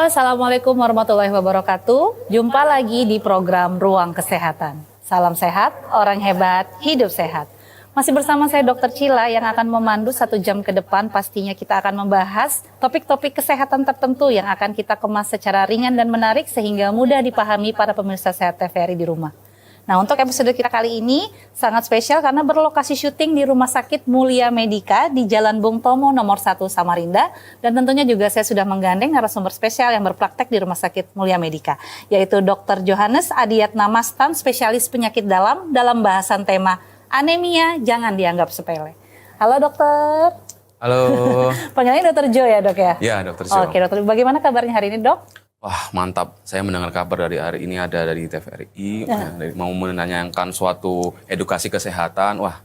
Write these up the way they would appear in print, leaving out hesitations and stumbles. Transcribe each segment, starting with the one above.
Assalamualaikum warahmatullahi wabarakatuh. Jumpa lagi di program Ruang Kesehatan. Salam sehat, orang hebat, hidup sehat. Masih bersama saya Dr. Cila yang akan memandu 1 jam ke depan. Pastinya kita akan membahas topik-topik kesehatan tertentu yang akan kita kemas secara ringan dan menarik sehingga mudah dipahami para pemirsa Sehat TVRI di rumah. Nah, untuk episode kita kali ini sangat spesial karena berlokasi syuting di Rumah Sakit Mulia Medika di Jalan Bung Tomo nomor 1 Samarinda. Dan tentunya juga saya sudah menggandeng narasumber spesial yang berpraktek di Rumah Sakit Mulia Medika, yaitu Dr. Johannes Adiatnamastan, spesialis penyakit dalam bahasan tema anemia jangan dianggap sepele. Halo dokter. Halo. Panggilnya Dr. Jo ya dok ya? Ya Dr. Jo. Oke dokter, bagaimana kabarnya hari ini dok? Wah mantap, saya mendengar kabar dari hari ini ada dari TVRI, mau menanyakan suatu edukasi kesehatan. Wah,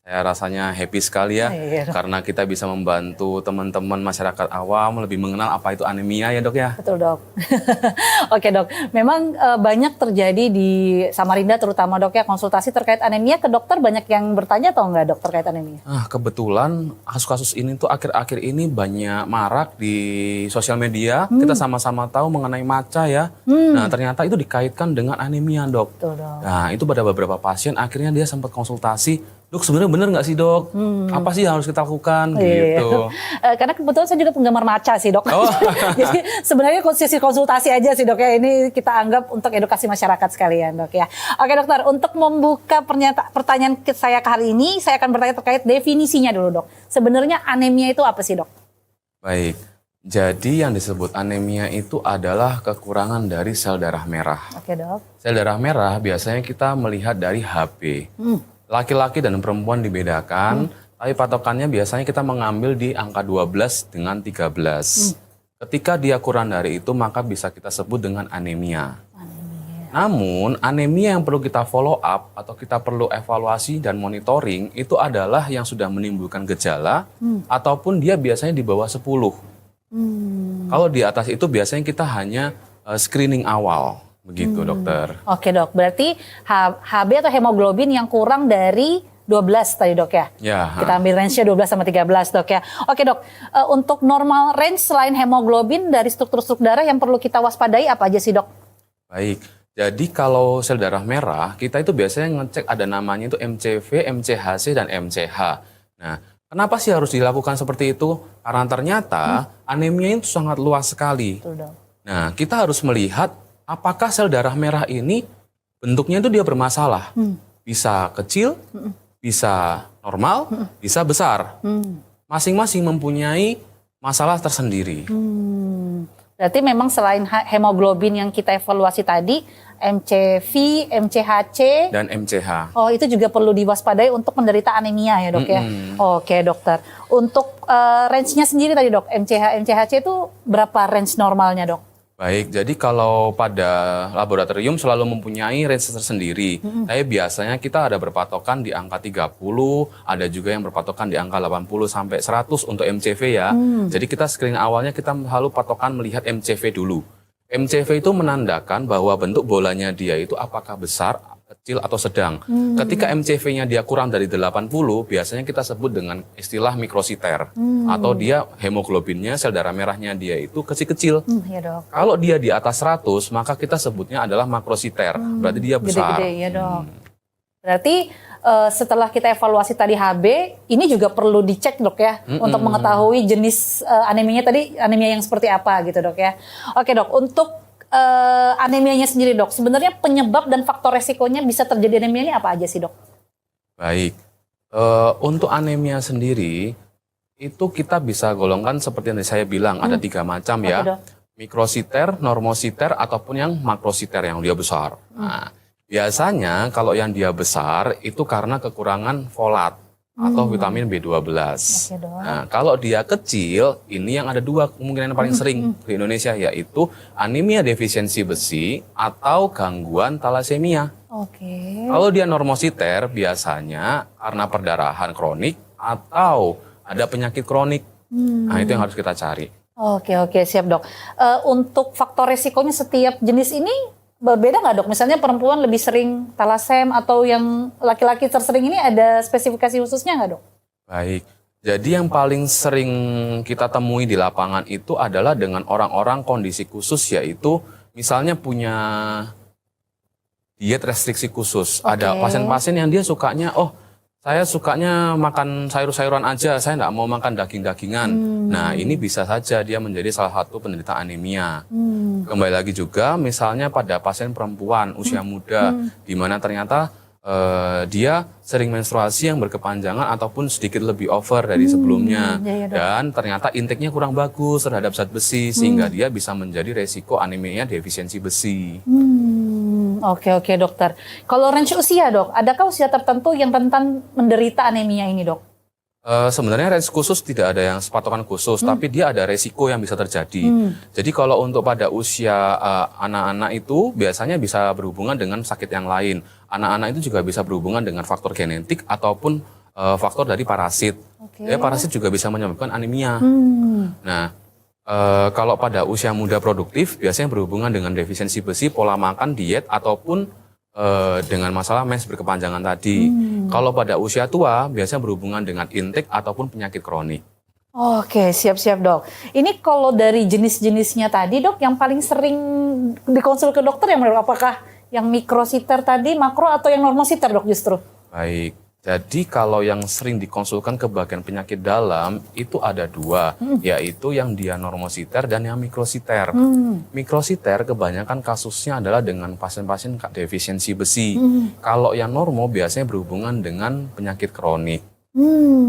saya rasanya happy sekali ya, karena kita bisa membantu teman-teman masyarakat awam lebih mengenal apa itu anemia ya dok ya. Betul dok. Oke dok, memang banyak terjadi di Samarinda terutama dok ya, konsultasi terkait anemia ke dokter, banyak yang bertanya atau enggak dok terkait anemia? Kebetulan kasus-kasus ini tuh akhir-akhir ini banyak marak di sosial media. Kita sama-sama tahu mengenai matca ya. Nah ternyata itu dikaitkan dengan anemia dok. Betul dok. Nah itu pada beberapa pasien akhirnya dia sempat konsultasi. Dok sebenarnya benar nggak sih dok? Apa sih yang harus kita lakukan? Gitu. Karena kebetulan saya juga penggemar matcha sih dok. Jadi sebenarnya sesi konsultasi aja sih dok ya. Ini kita anggap untuk edukasi masyarakat sekalian dok ya. Oke dokter, untuk membuka pertanyaan saya kali ini, saya akan bertanya terkait definisinya dulu dok. Sebenarnya anemia itu apa sih dok? Baik, jadi yang disebut anemia itu adalah kekurangan dari sel darah merah. Oke dok. Sel darah merah biasanya kita melihat dari HB. Laki-laki dan perempuan dibedakan, tapi patokannya biasanya kita mengambil di angka 12 dengan 13. Ketika dia kurang dari itu, maka bisa kita sebut dengan anemia. Namun, anemia yang perlu kita follow up atau kita perlu evaluasi dan monitoring itu adalah yang sudah menimbulkan gejala ataupun dia biasanya di bawah 10. Kalau di atas itu biasanya kita hanya screening awal. Begitu dokter. Oke dok, berarti HB atau hemoglobin yang kurang dari 12 tadi dok ya? Ya. Kita ambil range-nya 12 sama 13 dok ya. Oke dok, untuk normal range selain hemoglobin dari struktur-struktur darah yang perlu kita waspadai apa aja sih dok? Baik, jadi kalau sel darah merah kita itu biasanya ngecek ada namanya itu MCV, MCHC, dan MCH. Nah, kenapa sih harus dilakukan seperti itu? Karena ternyata anemia itu sangat luas sekali. Betul, dok. Nah, kita harus melihat apakah sel darah merah ini bentuknya itu dia bermasalah. Bisa kecil, bisa normal, bisa besar. Masing-masing mempunyai masalah tersendiri. Berarti memang selain hemoglobin yang kita evaluasi tadi, MCV, MCHC, dan MCH. Oh, itu juga perlu diwaspadai untuk penderita anemia ya dok ya. Oke dokter. Untuk range-nya sendiri tadi dok, MCH, MCHC itu berapa range normalnya dok? Baik, jadi kalau pada laboratorium selalu mempunyai range tersendiri. Tapi biasanya kita ada berpatokan di angka 30, ada juga yang berpatokan di angka 80 sampai 100 untuk MCV ya. Jadi kita screening awalnya kita selalu patokan melihat MCV dulu. MCV itu menandakan bahwa bentuk bolanya dia itu apakah besar, kecil atau sedang. Ketika MCV-nya dia kurang dari 80, biasanya kita sebut dengan istilah mikrositer. Atau dia hemoglobinnya, sel darah merahnya dia itu kecil-kecil. Ya dok. Kalau dia di atas 100, maka kita sebutnya adalah makrositer. Berarti dia besar. Gede-gede ya dok. Berarti setelah kita evaluasi tadi HB, ini juga perlu dicek dok ya, untuk mengetahui jenis anemianya tadi, anemia yang seperti apa gitu dok ya. Oke dok, untuk anemianya sendiri dok, sebenarnya penyebab dan faktor resikonya bisa terjadi anemia ini apa aja sih dok? Baik, untuk anemia sendiri, itu kita bisa golongkan seperti yang saya bilang, ada 3 macam Oke, ya. dok. Mikrositer, normositer, ataupun yang makrositer yang dia besar. Nah, biasanya kalau yang dia besar itu karena kekurangan folat atau vitamin B12. Oke, dok. Nah, kalau dia kecil, ini yang ada 2 kemungkinan yang paling sering di Indonesia, yaitu anemia defisiensi besi atau gangguan talasemia. Oke. Kalau dia normositer, biasanya karena perdarahan kronik atau ada penyakit kronik. Nah, itu yang harus kita cari. Oke, siap dok. Untuk faktor resikonya setiap jenis ini berbeda nggak dok? Misalnya perempuan lebih sering talasem atau yang laki-laki tersering ini ada spesifikasi khususnya nggak dok? Baik, jadi yang paling sering kita temui di lapangan itu adalah dengan orang-orang kondisi khusus, yaitu misalnya punya diet restriksi khusus. Ada pasien-pasien yang dia sukanya, saya sukanya makan sayur-sayuran aja, saya nggak mau makan daging-dagingan. Nah, ini bisa saja dia menjadi salah satu penderita anemia. Kembali lagi juga, misalnya pada pasien perempuan usia muda, di mana ternyata dia sering menstruasi yang berkepanjangan ataupun sedikit lebih over dari sebelumnya. Dan ternyata intake-nya kurang bagus terhadap zat besi, sehingga dia bisa menjadi resiko anemia defisiensi besi. Oke dokter. Kalau range usia dok, adakah usia tertentu yang rentan menderita anemia ini dok? Sebenarnya range khusus tidak ada yang sepatokan khusus, tapi dia ada resiko yang bisa terjadi. Jadi kalau untuk pada usia anak-anak itu biasanya bisa berhubungan dengan sakit yang lain. Anak-anak itu juga bisa berhubungan dengan faktor genetik ataupun faktor dari parasit. Ya, parasit juga bisa menyebabkan anemia. Nah, kalau pada usia muda produktif biasanya berhubungan dengan defisiensi besi, pola makan, diet, ataupun dengan masalah mens berkepanjangan tadi. Kalau pada usia tua biasanya berhubungan dengan intake ataupun penyakit kronik. Oke, siap dok. Ini kalau dari jenis-jenisnya tadi dok, yang paling sering dikonsul ke dokter yang apakah yang mikrositer tadi, makro, atau yang normositer dok justru? Baik. Jadi kalau yang sering dikonsulkan ke bagian penyakit dalam itu ada 2, yaitu yang dia normositer dan yang mikrositer. Mikrositer kebanyakan kasusnya adalah dengan pasien-pasien defisiensi besi. Kalau yang normo biasanya berhubungan dengan penyakit kronik.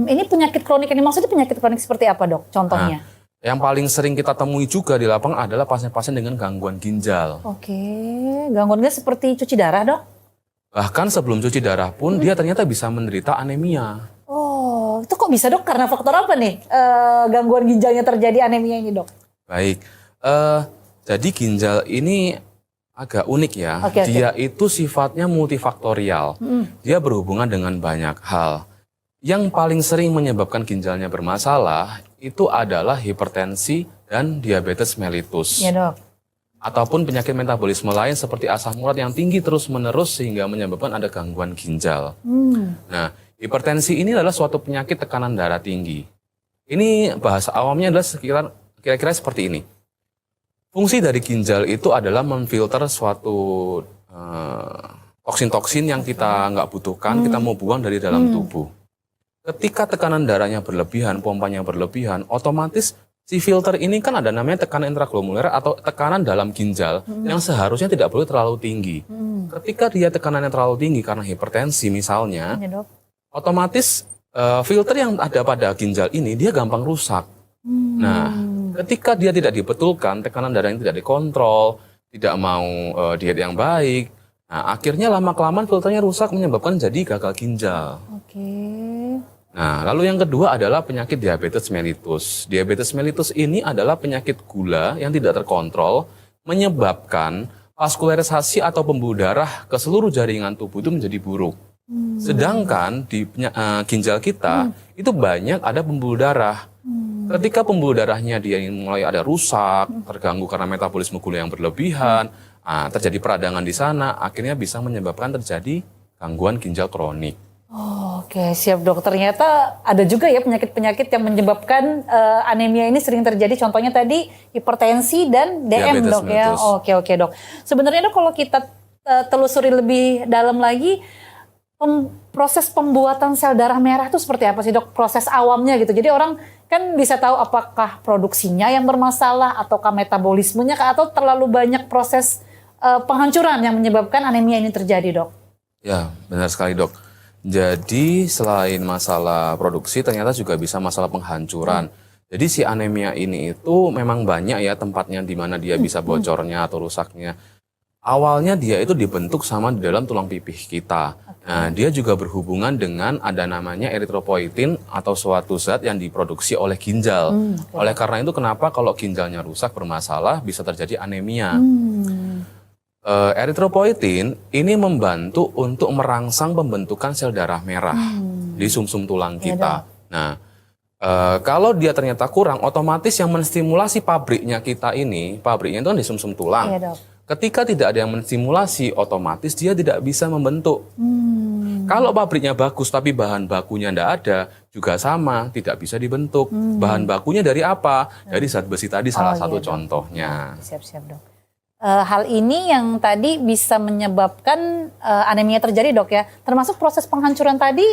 Ini penyakit kronik ini maksudnya penyakit kronik seperti apa dok? Contohnya? Nah, yang paling sering kita temui juga di lapangan adalah pasien-pasien dengan gangguan ginjal. Oke, gangguan ginjal seperti cuci darah dok? Bahkan sebelum cuci darah pun dia ternyata bisa menderita anemia. Oh, itu kok bisa dok? Karena faktor apa nih gangguan ginjalnya terjadi anemia ini dok? Baik, jadi ginjal ini agak unik ya. Dia itu sifatnya multifaktorial. Dia berhubungan dengan banyak hal. Yang paling sering menyebabkan ginjalnya bermasalah itu adalah hipertensi dan diabetes mellitus. Ya dok. Ataupun penyakit metabolisme lain seperti asam urat yang tinggi terus-menerus sehingga menyebabkan ada gangguan ginjal. Nah, hipertensi ini adalah suatu penyakit tekanan darah tinggi. Ini bahasa awamnya adalah kira-kira seperti ini. Fungsi dari ginjal itu adalah memfilter suatu toksin-toksin yang kita nggak butuhkan, kita mau buang dari dalam tubuh. Ketika tekanan darahnya berlebihan, pompanya berlebihan, otomatis si filter ini kan ada namanya tekanan intraglomerular atau tekanan dalam ginjal yang seharusnya tidak boleh terlalu tinggi. Ketika dia tekanannya terlalu tinggi karena hipertensi misalnya, otomatis filter yang ada pada ginjal ini dia gampang rusak. Nah, ketika dia tidak dibetulkan, tekanan darah yang tidak dikontrol, tidak mau diet yang baik, nah akhirnya lama-kelamaan filternya rusak menyebabkan jadi gagal ginjal. Nah, lalu yang kedua adalah penyakit diabetes mellitus. Diabetes mellitus ini adalah penyakit gula yang tidak terkontrol menyebabkan vaskularisasi atau pembuluh darah ke seluruh jaringan tubuh itu menjadi buruk. Sedangkan di ginjal kita itu banyak ada pembuluh darah. Ketika pembuluh darahnya dia mulai ada rusak, terganggu karena metabolisme gula yang berlebihan, terjadi peradangan di sana, akhirnya bisa menyebabkan terjadi gangguan ginjal kronik. Oke, siap dok. Ternyata ada juga ya penyakit-penyakit yang menyebabkan anemia ini sering terjadi. Contohnya tadi hipertensi dan DM, diabetes dok ya. mellitus. Oke dok. Sebenarnya dok, kalau kita telusuri lebih dalam lagi, proses pembuatan sel darah merah itu seperti apa sih dok? Proses awamnya gitu. Jadi orang kan bisa tahu apakah produksinya yang bermasalah ataukah metabolismenya atau terlalu banyak proses penghancuran yang menyebabkan anemia ini terjadi, dok. Ya, benar sekali dok. Jadi selain masalah produksi ternyata juga bisa masalah penghancuran. Jadi si anemia ini itu memang banyak ya tempatnya di mana dia bisa bocornya atau rusaknya. Awalnya dia itu dibentuk sama di dalam tulang pipih kita. Nah, dia juga berhubungan dengan ada namanya eritropoietin atau suatu zat yang diproduksi oleh ginjal. Oleh karena itu kenapa kalau ginjalnya rusak bermasalah bisa terjadi anemia. Eritropoietin ini membantu untuk merangsang pembentukan sel darah merah di sumsum tulang kita. Nah, kalau dia ternyata kurang, otomatis yang menstimulasi pabriknya kita ini, pabriknya itu kan di sumsum tulang. Iya, dok. Ketika tidak ada yang menstimulasi, otomatis dia tidak bisa membentuk. Kalau pabriknya bagus tapi bahan bakunya tidak ada, juga sama, tidak bisa dibentuk. Bahan bakunya dari apa? Dari zat besi tadi salah satu contohnya. Siap-siap, dok. Hal ini yang tadi bisa menyebabkan anemia terjadi, dok ya. Termasuk proses penghancuran tadi,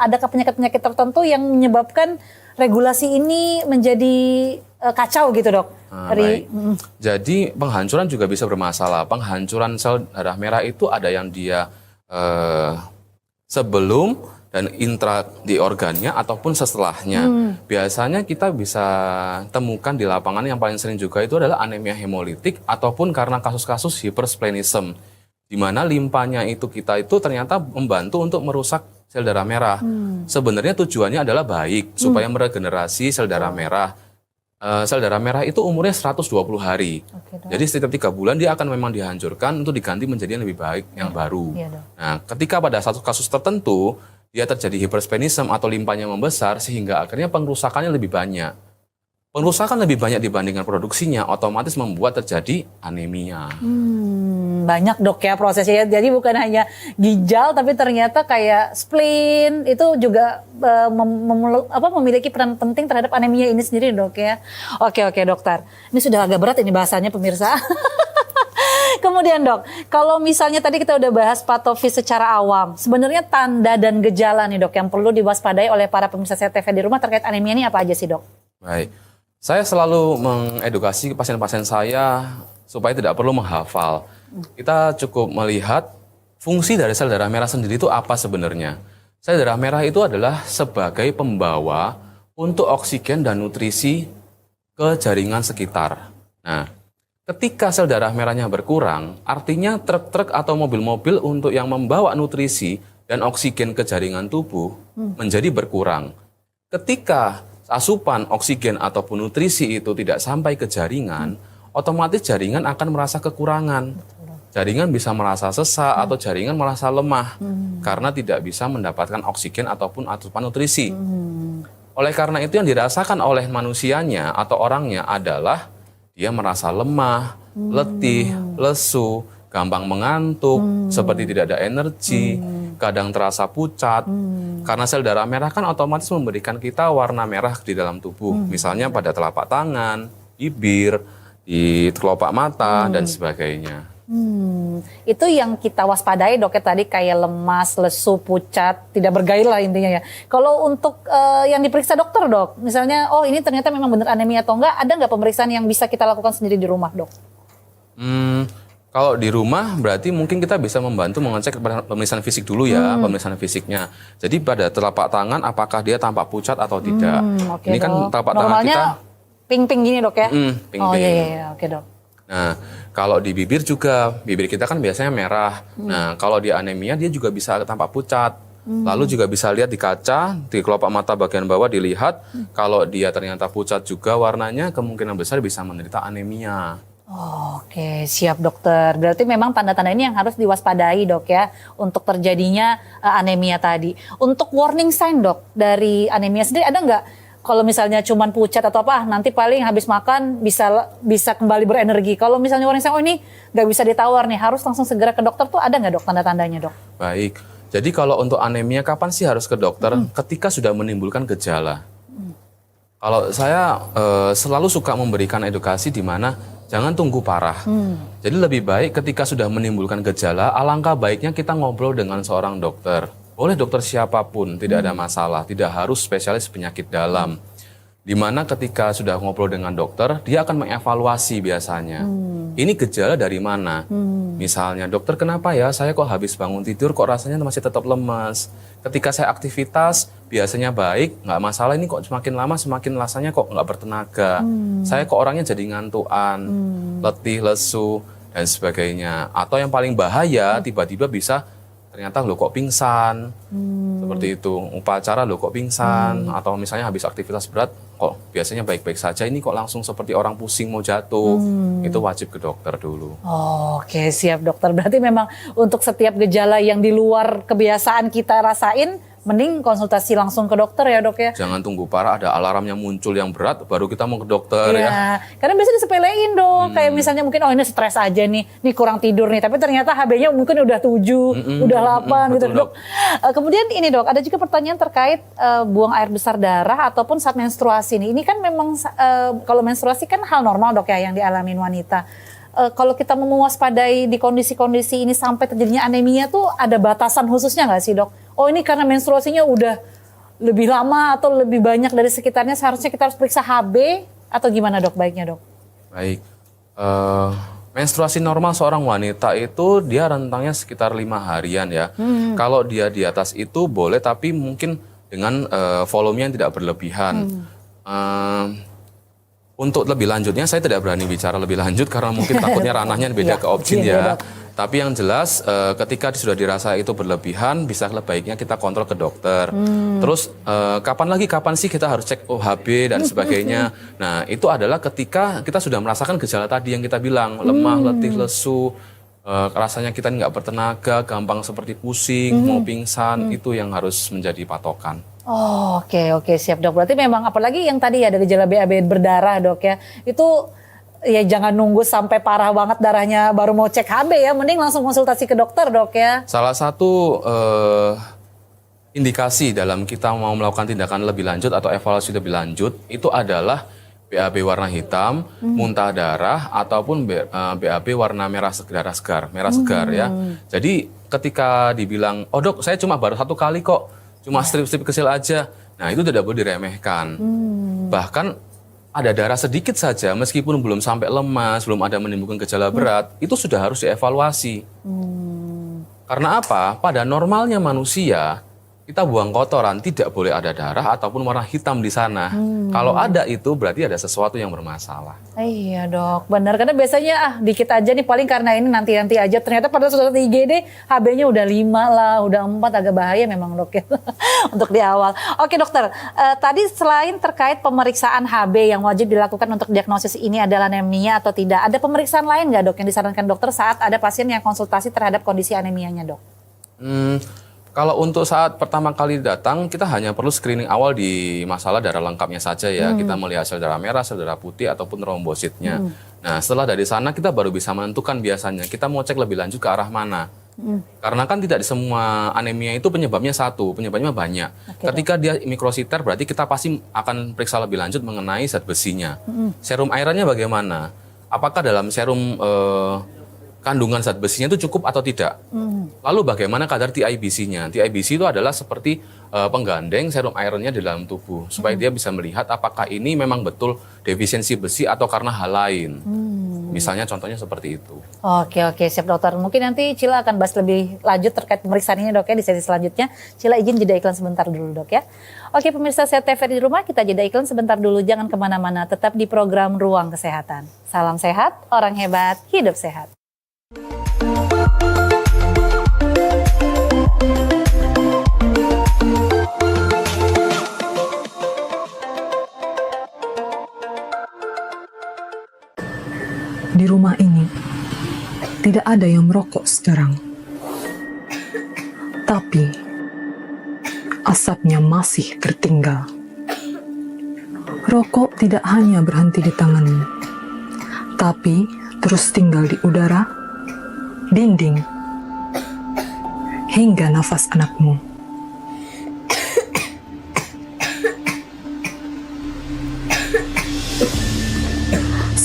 adakah penyakit-penyakit tertentu yang menyebabkan regulasi ini menjadi kacau gitu, dok? Baik. Jadi penghancuran juga bisa bermasalah. Penghancuran sel darah merah itu ada yang dia sebelum dan intra di organnya ataupun setelahnya. Biasanya kita bisa temukan di lapangan yang paling sering juga itu adalah anemia hemolitik ataupun karena kasus-kasus hypersplenism, di mana limpanya itu kita itu ternyata membantu untuk merusak sel darah merah. Sebenarnya tujuannya adalah baik supaya meregenerasi sel darah merah. Sel darah merah itu umurnya 120 hari. Jadi setiap 3 bulan dia akan memang dihancurkan untuk diganti menjadi yang lebih baik, yang baru. Nah, ketika pada satu kasus tertentu dia terjadi hypersplenism atau limpanya membesar sehingga akhirnya pengrusakannya lebih banyak. Pengrusakan lebih banyak dibandingkan produksinya, otomatis membuat terjadi anemia. Banyak, dok ya prosesnya. Jadi bukan hanya ginjal, tapi ternyata kayak spleen itu juga memiliki peran penting terhadap anemia ini sendiri, dok ya. Oke dokter. Ini sudah agak berat ini bahasanya, pemirsa. Kemudian dok, kalau misalnya tadi kita udah bahas patofis secara awam, sebenarnya tanda dan gejala nih dok yang perlu diwaspadai oleh para pemirsa CTV di rumah terkait anemia ini apa aja sih, dok? Baik, saya selalu mengedukasi pasien-pasien saya supaya tidak perlu menghafal. Kita cukup melihat fungsi dari sel darah merah sendiri itu apa sebenarnya. Sel darah merah itu adalah sebagai pembawa untuk oksigen dan nutrisi ke jaringan sekitar. Nah, ketika sel darah merahnya berkurang, artinya truk-truk atau mobil-mobil untuk yang membawa nutrisi dan oksigen ke jaringan tubuh menjadi berkurang. Ketika asupan oksigen ataupun nutrisi itu tidak sampai ke jaringan, otomatis jaringan akan merasa kekurangan. Jaringan bisa merasa sesak atau jaringan merasa lemah karena tidak bisa mendapatkan oksigen ataupun asupan nutrisi. Oleh karena itu yang dirasakan oleh manusianya atau orangnya adalah dia merasa lemah, letih, lesu, gampang mengantuk, seperti tidak ada energi, kadang terasa pucat. Karena sel darah merah kan otomatis memberikan kita warna merah di dalam tubuh. Misalnya pada telapak tangan, bibir, di kelopak mata, dan sebagainya. Itu yang kita waspadai, dok ya, tadi kayak lemas, lesu, pucat, tidak bergairah intinya ya. Kalau untuk yang diperiksa dokter, dok, misalnya ini ternyata memang benar anemia atau enggak, ada nggak pemeriksaan yang bisa kita lakukan sendiri di rumah, dok? Kalau di rumah berarti mungkin kita bisa membantu mengecek pemeriksaan fisik dulu ya, pemeriksaan fisiknya. Jadi pada telapak tangan apakah dia tampak pucat atau tidak. Ini kan telapak tangan kita pink-pink gini, dok ya? pink-pink. Oh iya, oke, dok. Nah, kalau di bibir juga, bibir kita kan biasanya merah. Nah, kalau di anemia dia juga bisa tampak pucat. Lalu juga bisa lihat di kaca, di kelopak mata bagian bawah dilihat. Kalau dia ternyata pucat juga warnanya, kemungkinan besar bisa menderita anemia. Oke, siap dokter. Berarti memang tanda-tanda ini yang harus diwaspadai dok ya untuk terjadinya anemia tadi. Untuk warning sign dok dari anemia sendiri ada nggak? Kalau misalnya cuman pucat atau apa, nanti paling habis makan bisa kembali berenergi. Kalau misalnya warning sign, oh ini nggak bisa ditawar nih, harus langsung segera ke dokter tuh ada nggak dok tanda-tandanya dok? Baik, jadi kalau untuk anemia kapan sih harus ke dokter? Ketika sudah menimbulkan gejala. Kalau saya selalu suka memberikan edukasi di mana jangan tunggu parah. Jadi lebih baik ketika sudah menimbulkan gejala, alangkah baiknya kita ngobrol dengan seorang dokter. Boleh dokter siapapun, tidak ada masalah. Tidak harus spesialis penyakit dalam. Di mana ketika sudah ngobrol dengan dokter, dia akan mengevaluasi biasanya. Ini gejala dari mana? Misalnya, dokter kenapa ya saya kok habis bangun tidur kok rasanya masih tetap lemas. Ketika saya aktivitas biasanya baik, nggak masalah, ini kok semakin lama semakin rasanya kok nggak bertenaga. Saya kok orangnya jadi ngantuan, letih, lesu, dan sebagainya. Atau yang paling bahaya, tiba-tiba bisa ternyata lo kok pingsan, seperti itu. Upacara lo kok pingsan, atau misalnya habis aktivitas berat, kok biasanya baik-baik saja, ini kok langsung seperti orang pusing mau jatuh. Itu wajib ke dokter dulu. Oke, siap dokter. Berarti memang untuk setiap gejala yang di luar kebiasaan kita rasain, mending konsultasi langsung ke dokter ya dok ya. Jangan tunggu parah ada alarmnya muncul yang berat baru kita mau ke dokter ya. Karena biasa disepelein dong. Kayak misalnya mungkin oh ini stres aja nih kurang tidur nih. Tapi ternyata HB-nya mungkin udah 7, udah 8 gitu dok. Kemudian ini dok, ada juga pertanyaan terkait buang air besar darah ataupun saat menstruasi nih. Ini kan memang kalau menstruasi kan hal normal dok ya yang dialami wanita. Kalau kita mau mewaspadai di kondisi-kondisi ini sampai terjadinya anemia tuh ada batasan khususnya nggak sih dok? Oh ini karena menstruasinya udah lebih lama atau lebih banyak dari sekitarnya, seharusnya kita harus periksa HB atau gimana dok baiknya dok? Baik, menstruasi normal seorang wanita itu dia rentangnya sekitar 5 harian ya. Kalau dia di atas itu boleh tapi mungkin dengan volume yang tidak berlebihan. Untuk lebih lanjutnya saya tidak berani bicara lebih lanjut karena mungkin takutnya ranahnya beda ke objin ya. Tapi yang jelas ketika sudah dirasa itu berlebihan bisa baiknya kita kontrol ke dokter. Terus kapan sih kita harus cek OHB dan sebagainya. Nah itu adalah ketika kita sudah merasakan gejala tadi yang kita bilang. Lemah, letih, lesu, rasanya kita nggak bertenaga, gampang seperti pusing, mau pingsan. Itu yang harus menjadi patokan. Oh, oke siap dok. Berarti memang apalagi yang tadi ya ada gejala BAB berdarah dok ya. Itu ya jangan nunggu sampai parah banget darahnya baru mau cek HB ya. Mending langsung konsultasi ke dokter dok ya. Salah satu indikasi dalam kita mau melakukan tindakan lebih lanjut atau evaluasi lebih lanjut itu adalah BAB warna hitam, muntah darah ataupun BAB warna merah segar, merah segar ya. Jadi ketika dibilang, oh dok saya cuma baru 1 kali kok. Cuma strip-strip kecil aja. Nah itu tidak boleh diremehkan. Bahkan ada darah sedikit saja meskipun belum sampai lemas, belum ada menimbulkan gejala berat, itu sudah harus dievaluasi. Karena apa? Pada normalnya manusia, kita buang kotoran tidak boleh ada darah ataupun warna hitam di sana. Kalau ada itu berarti ada sesuatu yang bermasalah. Iya dok, benar. Karena biasanya dikit aja nih paling karena ini nanti aja. Ternyata pada suatu IGD HB-nya udah 5 lah, udah 4 agak bahaya memang dok ya. Untuk di awal. Oke dokter, tadi selain terkait pemeriksaan HB yang wajib dilakukan untuk diagnosis ini adalah anemia atau tidak, ada pemeriksaan lain nggak dok yang disarankan dokter saat ada pasien yang konsultasi terhadap kondisi anemianya dok? Kalau untuk saat pertama kali datang, kita hanya perlu screening awal di masalah darah lengkapnya saja ya. Kita melihat sel darah merah, sel darah putih, ataupun trombositnya. Nah setelah dari sana kita baru bisa menentukan biasanya kita mau cek lebih lanjut ke arah mana. Karena kan tidak di semua anemia itu penyebabnya satu, penyebabnya banyak. Ketika dia mikrositer berarti kita pasti akan periksa lebih lanjut mengenai zat besinya. Serum ironnya bagaimana? Apakah dalam serum kandungan zat besinya itu cukup atau tidak? Lalu bagaimana kadar TIBC-nya? TIBC itu adalah seperti penggandeng serum ironnya di dalam tubuh supaya dia bisa melihat apakah ini memang betul defisiensi besi atau karena hal lain. Misalnya contohnya seperti itu. Oke siap dokter. Mungkin nanti Cila akan bahas lebih lanjut terkait pemeriksaan ini dok ya di sesi selanjutnya. Cila izin jeda iklan sebentar dulu dok ya. Oke pemirsa Sehat TV di rumah, kita jeda iklan sebentar dulu. Jangan kemana-mana, tetap di program Ruang Kesehatan. Salam sehat, orang hebat, hidup sehat. Di rumah ini tidak ada yang merokok sekarang. Tapi asapnya masih tertinggal. Rokok tidak hanya berhenti di tanganmu, tapi terus tinggal di udara, dinding, hingga nafas anakmu.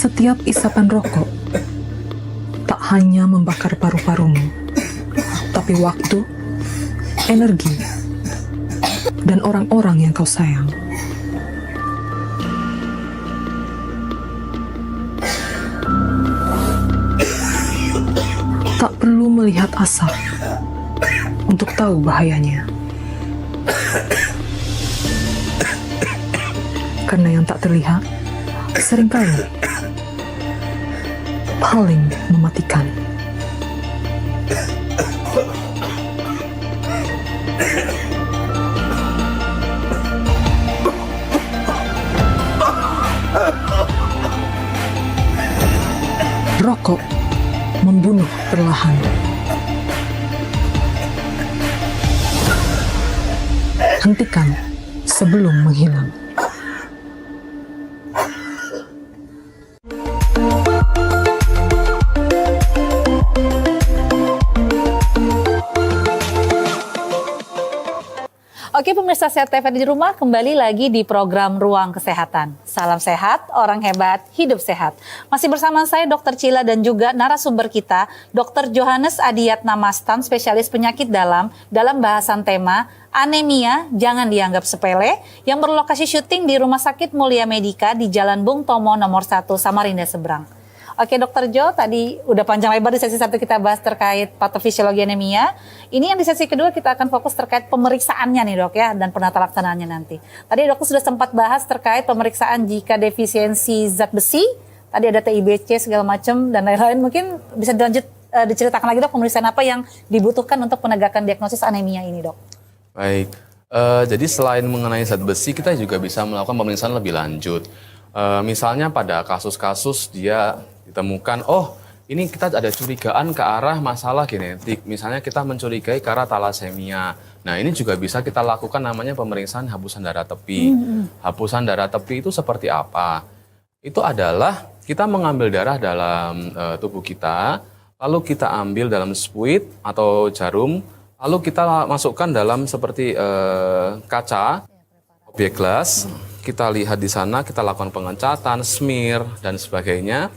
Setiap isapan rokok tak hanya membakar paru-parumu, tapi waktu, energi, dan orang-orang yang kau sayang. Tak perlu melihat asap untuk tahu bahayanya. Karena yang tak terlihat seringkali paling mematikan. Rokok membunuh perlahan. Hentikan sebelum menghilang. Oke pemirsa Sehat TV di rumah, kembali lagi di program Ruang Kesehatan. Salam sehat, orang hebat, hidup sehat. Masih bersama saya Dr. Cila dan juga narasumber kita, Dr. Johannes Adiyatna Mastan, spesialis penyakit dalam bahasan tema anemia jangan dianggap sepele, yang berlokasi syuting di Rumah Sakit Mulia Medika di Jalan Bung Tomo nomor 1 Samarinda Seberang. Oke Dokter Jo, tadi udah panjang lebar di sesi 1 kita bahas terkait patofisiologi anemia. Ini yang di sesi kedua kita akan fokus terkait pemeriksaannya nih dok ya, dan penata laksanaannya nanti. Tadi dokter sudah sempat bahas terkait pemeriksaan jika defisiensi zat besi, tadi ada TIBC segala macam dan lain-lain. Mungkin bisa diceritakan lagi dok, pemeriksaan apa yang dibutuhkan untuk penegakan diagnosis anemia ini dok? Baik, jadi selain mengenai zat besi, kita juga bisa melakukan pemeriksaan lebih lanjut. Misalnya pada kasus-kasus dia ditemukan, oh ini kita ada curigaan ke arah masalah genetik. Misalnya kita mencurigai ke arah talasemia. Nah ini juga bisa kita lakukan namanya pemeriksaan hapusan darah tepi. Hapusan darah tepi itu seperti apa? Itu adalah kita mengambil darah dalam tubuh kita, lalu kita ambil dalam spuit atau jarum, lalu kita masukkan dalam seperti kaca, objek gelas. Kita lihat di sana, kita lakukan pengecatan, smear, dan sebagainya.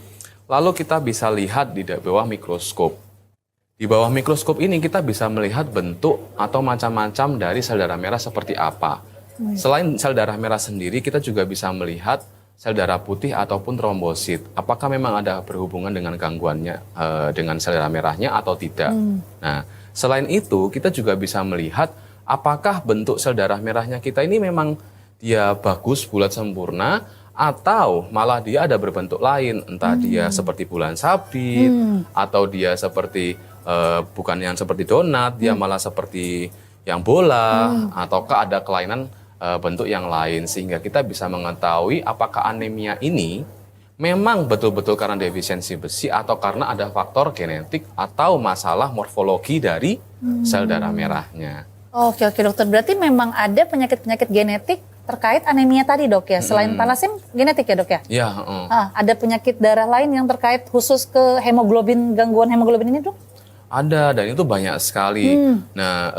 Lalu kita bisa lihat di bawah mikroskop. Di bawah mikroskop ini kita bisa melihat bentuk atau macam-macam dari sel darah merah seperti apa. Selain sel darah merah sendiri, kita juga bisa melihat sel darah putih ataupun trombosit. Apakah memang ada berhubungan dengan gangguannya dengan sel darah merahnya atau tidak. Nah, selain itu kita juga bisa melihat apakah bentuk sel darah merahnya kita ini memang dia bagus, bulat, sempurna, atau malah dia ada berbentuk lain, entah dia seperti bulan sabit, atau dia seperti bukan yang seperti donat, dia malah seperti yang bola, ataukah ada kelainan bentuk yang lain, sehingga kita bisa mengetahui apakah anemia ini memang betul-betul karena defisiensi besi atau karena ada faktor genetik atau masalah morfologi dari sel darah merahnya. Oke dokter, berarti memang ada penyakit-penyakit genetik terkait anemia tadi dok ya, selain talasim genetik ya dok ya? Iya. Ada penyakit darah lain yang terkait khusus ke hemoglobin, gangguan hemoglobin ini dok? Ada, dan itu banyak sekali. Nah,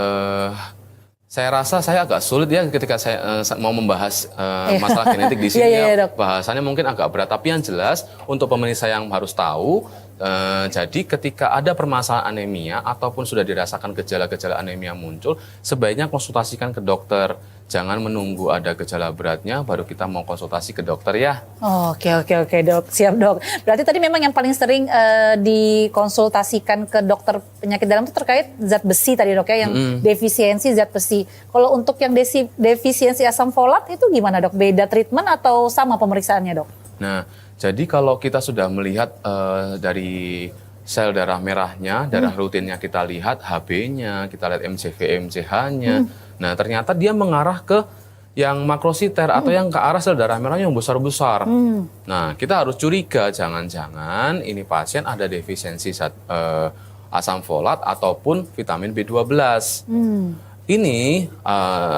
saya rasa saya agak sulit ya ketika saya mau membahas masalah genetik di sini. Bahasannya mungkin agak berat, tapi yang jelas untuk pemirsa yang harus tahu, jadi ketika ada permasalahan anemia ataupun sudah dirasakan gejala-gejala anemia muncul, sebaiknya konsultasikan ke dokter. Jangan menunggu ada gejala beratnya baru kita mau konsultasi ke dokter ya. Oke dok, siap dok. Berarti tadi memang yang paling sering dikonsultasikan ke dokter penyakit dalam itu terkait zat besi tadi dok ya, yang defisiensi zat besi. Kalau untuk yang defisiensi asam folat itu gimana dok? Beda treatment atau sama pemeriksaannya dok? Nah, jadi kalau kita sudah melihat dari sel darah merahnya, darah rutinnya kita lihat, HB-nya, kita lihat MCV, MCH-nya. Nah, ternyata dia mengarah ke yang makrositer atau yang ke arah sel darah merah yang besar-besar. Nah, kita harus curiga jangan-jangan ini pasien ada defisiensi asam folat ataupun vitamin B12. Ini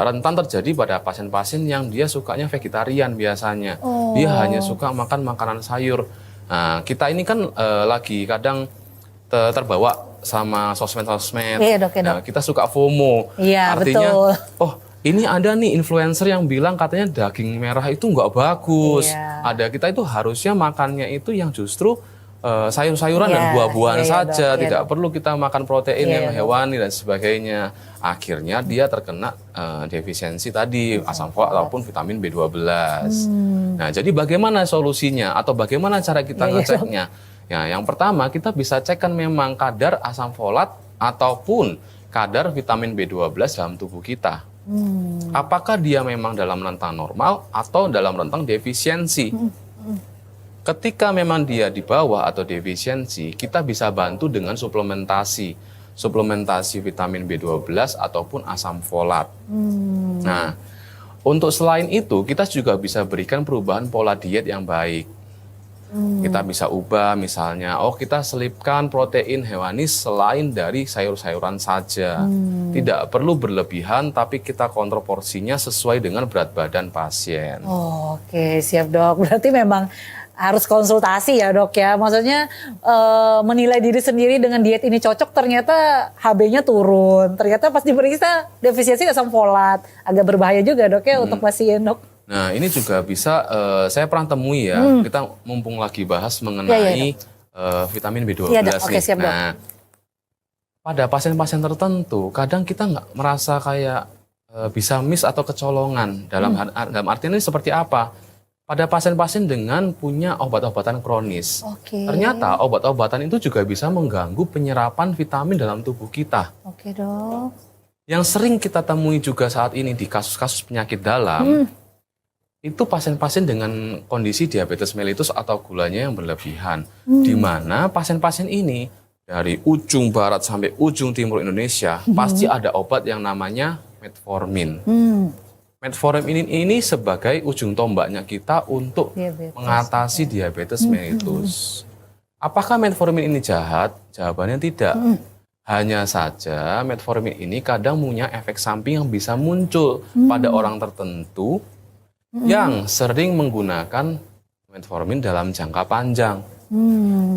rentan terjadi pada pasien-pasien yang dia sukanya vegetarian biasanya. Dia hanya suka makan makanan sayur. Nah, kita ini kan lagi kadang terbawa sama sosmed-sosmed. Iya, Dok, ya, Dok. Nah, kita suka FOMO. Iya, artinya, betul. oh ini ada nih influencer yang bilang katanya daging merah itu nggak bagus. Iya. Ada kita itu harusnya makannya itu yang justru sayur-sayuran dan Iya, buah-buahan iya, saja. Dok, iya, Tidak Dok. perlu kita makan protein Iya, yang Dok. hewani dan sebagainya. Akhirnya dia terkena defisiensi tadi asam folat ataupun vitamin B12. Nah, jadi bagaimana solusinya atau bagaimana cara kita Iya, iya, ngeceknya? Ya, yang pertama kita bisa cek kan memang kadar asam folat ataupun kadar vitamin B12 dalam tubuh kita. Apakah dia memang dalam rentang normal atau dalam rentang defisiensi? Ketika memang dia di bawah atau defisiensi, kita bisa bantu dengan suplementasi vitamin B12 ataupun asam folat. Nah, untuk selain itu kita juga bisa berikan perubahan pola diet yang baik. Kita bisa ubah misalnya, kita selipkan protein hewani selain dari sayur-sayuran saja. Tidak perlu berlebihan, tapi kita kontrol porsinya sesuai dengan berat badan pasien. Oke, siap Dok. Berarti memang harus konsultasi ya Dok ya. Maksudnya menilai diri sendiri dengan diet ini cocok, ternyata HB-nya turun. Ternyata pas diperiksa defisiensi asam folat. Agak berbahaya juga Dok ya untuk pasien Dok. Nah, ini juga bisa saya pernah temui ya. Kita mumpung lagi bahas mengenai vitamin B12 Iya, Dok. Oke, nih. siap, Dok. Nah, pada pasien-pasien tertentu, kadang kita nggak merasa kayak bisa miss atau kecolongan. Dalam artian ini seperti apa? Pada pasien-pasien dengan punya obat-obatan kronis. Oke. Ternyata obat-obatan itu juga bisa mengganggu penyerapan vitamin dalam tubuh kita. Oke Dok. Yang sering kita temui juga saat ini di kasus-kasus penyakit dalam, itu pasien-pasien dengan kondisi diabetes mellitus atau gulanya yang berlebihan. Di mana pasien-pasien ini dari ujung barat sampai ujung timur Indonesia pasti ada obat yang namanya metformin. Metformin ini sebagai ujung tombaknya kita untuk Diabetes. mengatasi diabetes mellitus. Apakah metformin ini jahat? Jawabannya tidak. Hanya saja metformin ini kadang punya efek samping yang bisa muncul pada orang tertentu yang sering menggunakan metformin dalam jangka panjang.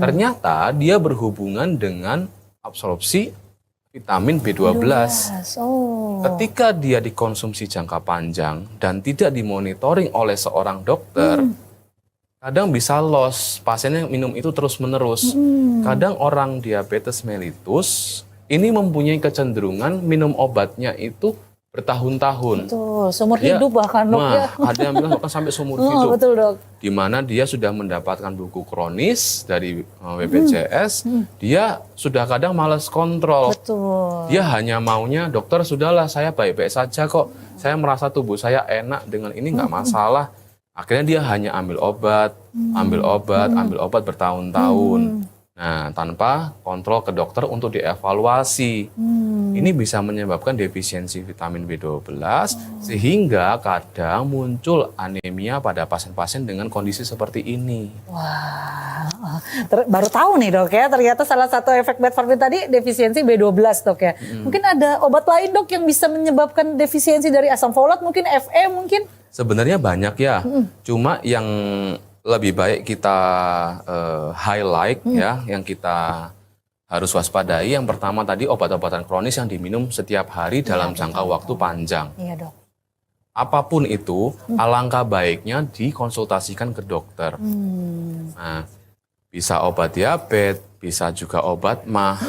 Ternyata dia berhubungan dengan absorpsi vitamin B12. Ketika dia dikonsumsi jangka panjang dan tidak dimonitoring oleh seorang dokter, kadang bisa loss, pasiennya minum itu terus-menerus. Kadang orang diabetes mellitus ini mempunyai kecenderungan minum obatnya itu bertahun-tahun. Betul, seumur Dia- hidup bahkan Dok ya. Ada yang bilang bahkan sampai seumur hidup. Betul Dok. Di mana dia sudah mendapatkan buku kronis dari BPJS, dia sudah kadang malas kontrol. Betul. Dia hanya maunya, dokter sudahlah saya baik-baik saja kok. Saya merasa tubuh saya enak dengan ini nggak masalah. Akhirnya dia hanya ambil obat bertahun-tahun. Nah, tanpa kontrol ke dokter untuk dievaluasi. Ini bisa menyebabkan defisiensi vitamin B12 sehingga kadang muncul anemia pada pasien-pasien dengan kondisi seperti ini. Wah, baru tahu nih Dok ya, ternyata salah satu efek metformin tadi defisiensi B12 Dok ya. Mungkin ada obat lain Dok yang bisa menyebabkan defisiensi dari asam folat, mungkin Fe mungkin? Sebenarnya banyak ya, cuma yang lebih baik kita highlight ya, yang kita harus waspadai. Yang pertama tadi obat-obatan kronis yang diminum setiap hari dalam jangka waktu panjang. Iya Dok. Apapun itu, alangkah baiknya dikonsultasikan ke dokter. Nah, bisa obat diabetes, bisa juga obat MAH.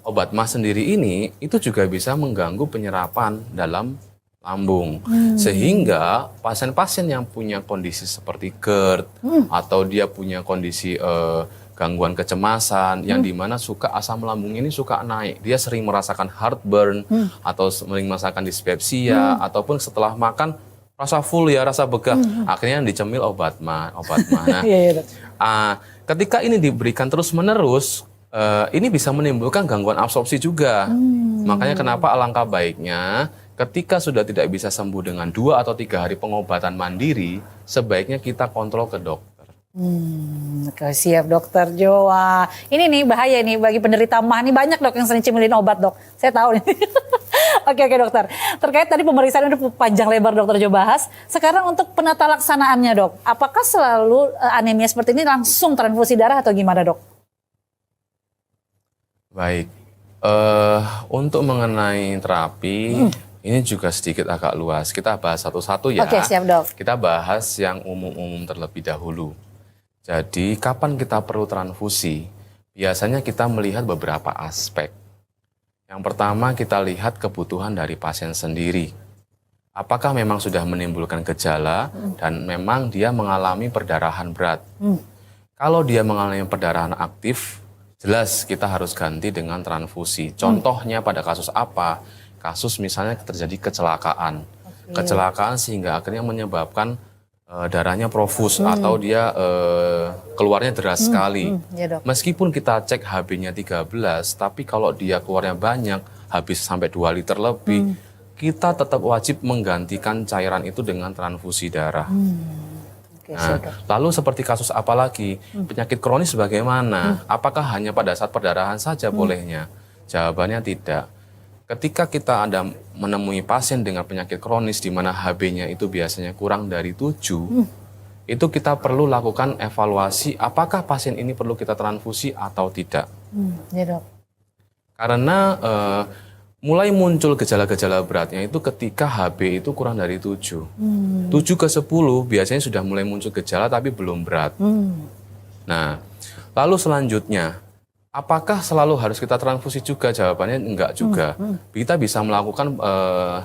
Obat MAH sendiri ini itu juga bisa mengganggu penyerapan dalam lambung. Sehingga pasien-pasien yang punya kondisi seperti GERD atau dia punya kondisi gangguan kecemasan yang dimana suka asam lambungnya ini suka naik. Dia sering merasakan heartburn atau sering merasakan dispepsia ataupun setelah makan rasa full ya, rasa begah. Akhirnya dicemil obat MAH. Nah, Iya, iya Dok. ketika ini diberikan terus-menerus, ini bisa menimbulkan gangguan absorpsi juga. Makanya kenapa alangkah baiknya Ketika sudah tidak bisa sembuh dengan 2 atau 3 hari pengobatan mandiri, sebaiknya kita kontrol ke dokter. Oke, siap dokter Jo. Wah, ini nih bahaya nih bagi penderita MAH nih, banyak dok yang sering cemilin obat dok. Saya tahu nih. Oke dokter. Terkait tadi pemeriksaan udah panjang lebar dokter Jo bahas. Sekarang untuk penata laksanaannya dok, apakah selalu anemia seperti ini langsung transfusi darah atau gimana dok? Baik, untuk mengenai terapi, ini juga sedikit agak luas. Kita bahas satu-satu ya. Oke, siap dok. Kita bahas yang umum-umum terlebih dahulu. Jadi, kapan kita perlu transfusi? Biasanya kita melihat beberapa aspek. Yang pertama, kita lihat kebutuhan dari pasien sendiri. Apakah memang sudah menimbulkan gejala dan memang dia mengalami perdarahan berat? Kalau dia mengalami perdarahan aktif, jelas kita harus ganti dengan transfusi. Contohnya pada kasus apa? Kasus misalnya terjadi kecelakaan. Kecelakaan sehingga akhirnya menyebabkan darahnya profus atau dia keluarnya deras sekali. Ya, dok. Meskipun kita cek HB-nya 13, tapi kalau dia keluarnya banyak, habis sampai 2 liter lebih, kita tetap wajib menggantikan cairan itu dengan transfusi darah. Oke, Nah, siap dok. lalu seperti kasus apa lagi? Penyakit kronis bagaimana? Apakah hanya pada saat perdarahan saja bolehnya? Jawabannya tidak. Ketika kita ada menemui pasien dengan penyakit kronis di mana HB-nya itu biasanya kurang dari 7, itu kita perlu lakukan evaluasi apakah pasien ini perlu kita transfusi atau tidak. Ya dok. Karena mulai muncul gejala-gejala beratnya itu ketika HB itu kurang dari 7. 7 ke 10 biasanya sudah mulai muncul gejala tapi belum berat. Nah, lalu selanjutnya, apakah selalu harus kita transfusi juga? Jawabannya enggak juga. Kita bisa melakukan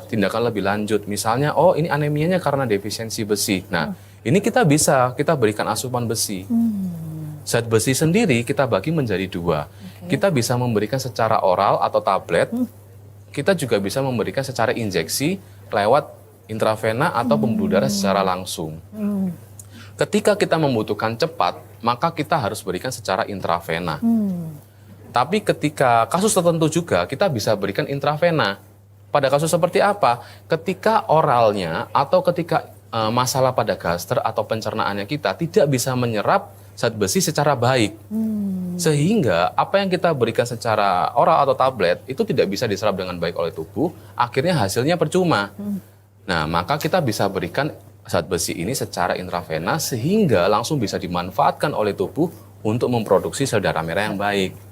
tindakan lebih lanjut. Misalnya, oh ini anemianya karena defisiensi besi. Nah, ini kita berikan asupan besi. Zat besi sendiri kita bagi menjadi 2. Kita bisa memberikan secara oral atau tablet. Kita juga bisa memberikan secara injeksi lewat intravena atau pembuluh darah secara langsung. Ketika kita membutuhkan cepat, maka kita harus berikan secara intravena. Tapi ketika kasus tertentu juga kita bisa berikan intravena. Pada kasus seperti apa? Ketika oralnya atau ketika masalah pada gaster atau pencernaannya kita tidak bisa menyerap zat besi secara baik. Sehingga apa yang kita berikan secara oral atau tablet itu tidak bisa diserap dengan baik oleh tubuh, akhirnya hasilnya percuma. Nah, maka kita bisa berikan zat besi ini secara intravena sehingga langsung bisa dimanfaatkan oleh tubuh untuk memproduksi sel darah merah yang baik.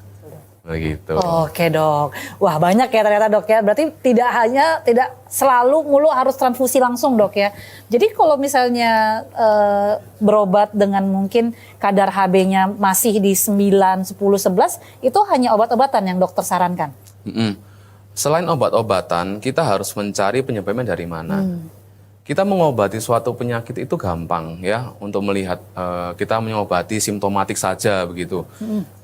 Begitu. Oke dok. Wah banyak ya ternyata dok ya. Berarti tidak selalu mulu harus transfusi langsung dok ya. Jadi kalau misalnya berobat dengan mungkin kadar HB-nya masih di 9, 10, 11, itu hanya obat-obatan yang dokter sarankan? Selain obat-obatan, kita harus mencari penyebabnya dari mana. Kita mengobati suatu penyakit itu gampang ya, untuk melihat kita mengobati simptomatik saja begitu.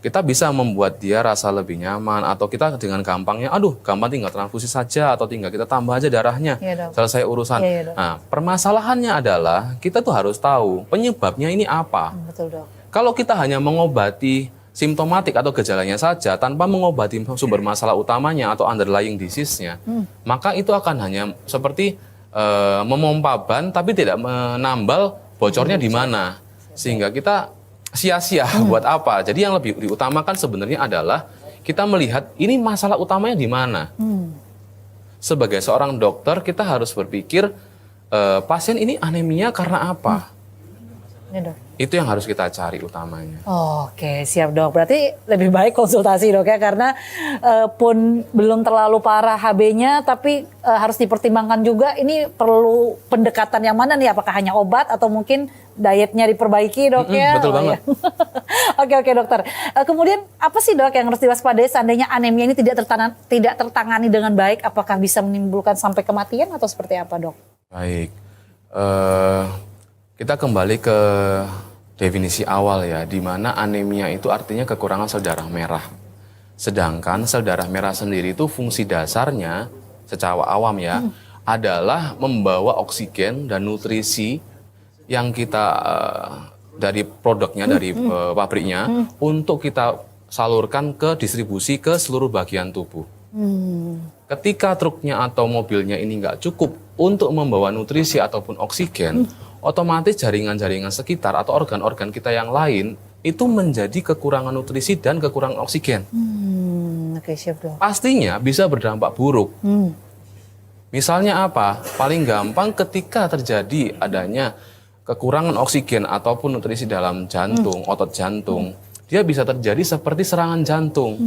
Kita bisa membuat dia rasa lebih nyaman atau kita dengan gampangnya, gampang tinggal transfusi saja atau tinggal kita tambah aja darahnya, selesai urusan. Nah, permasalahannya adalah kita tuh harus tahu penyebabnya ini apa. Betul dok. Kalau kita hanya mengobati simptomatik atau gejalanya saja tanpa mengobati sumber masalah utamanya atau underlying disease-nya, maka itu akan hanya seperti memompa ban tapi tidak menambal bocornya di mana, sehingga kita sia-sia buat apa. Jadi yang lebih diutamakan sebenarnya adalah kita melihat ini masalah utamanya di mana. Sebagai seorang dokter kita harus berpikir pasien ini anemia karena apa. Ya, dok. Itu yang harus kita cari utamanya. Oke, siap dok. Berarti lebih baik konsultasi dok ya, karena pun belum terlalu parah HB-nya, tapi harus dipertimbangkan juga ini perlu pendekatan yang mana nih, apakah hanya obat atau mungkin dietnya diperbaiki dok ya? Betul banget. Ya. Oke dokter. Kemudian apa sih dok yang harus diwaspadai seandainya anemia ini tidak tertangani dengan baik? Apakah bisa menimbulkan sampai kematian atau seperti apa dok? Baik. Kita kembali ke definisi awal ya, di mana anemia itu artinya kekurangan sel darah merah. Sedangkan sel darah merah sendiri itu fungsi dasarnya secara awam ya, adalah membawa oksigen dan nutrisi yang kita dari produknya, dari pabriknya, untuk kita salurkan ke distribusi ke seluruh bagian tubuh. Ketika truknya atau mobilnya ini nggak cukup untuk membawa nutrisi ataupun oksigen, otomatis jaringan-jaringan sekitar atau organ-organ kita yang lain itu menjadi kekurangan nutrisi dan kekurangan oksigen. Oke, siap dok. Pastinya bisa berdampak buruk. Misalnya apa? Paling gampang ketika terjadi adanya kekurangan oksigen ataupun nutrisi dalam jantung, otot jantung, dia bisa terjadi seperti serangan jantung.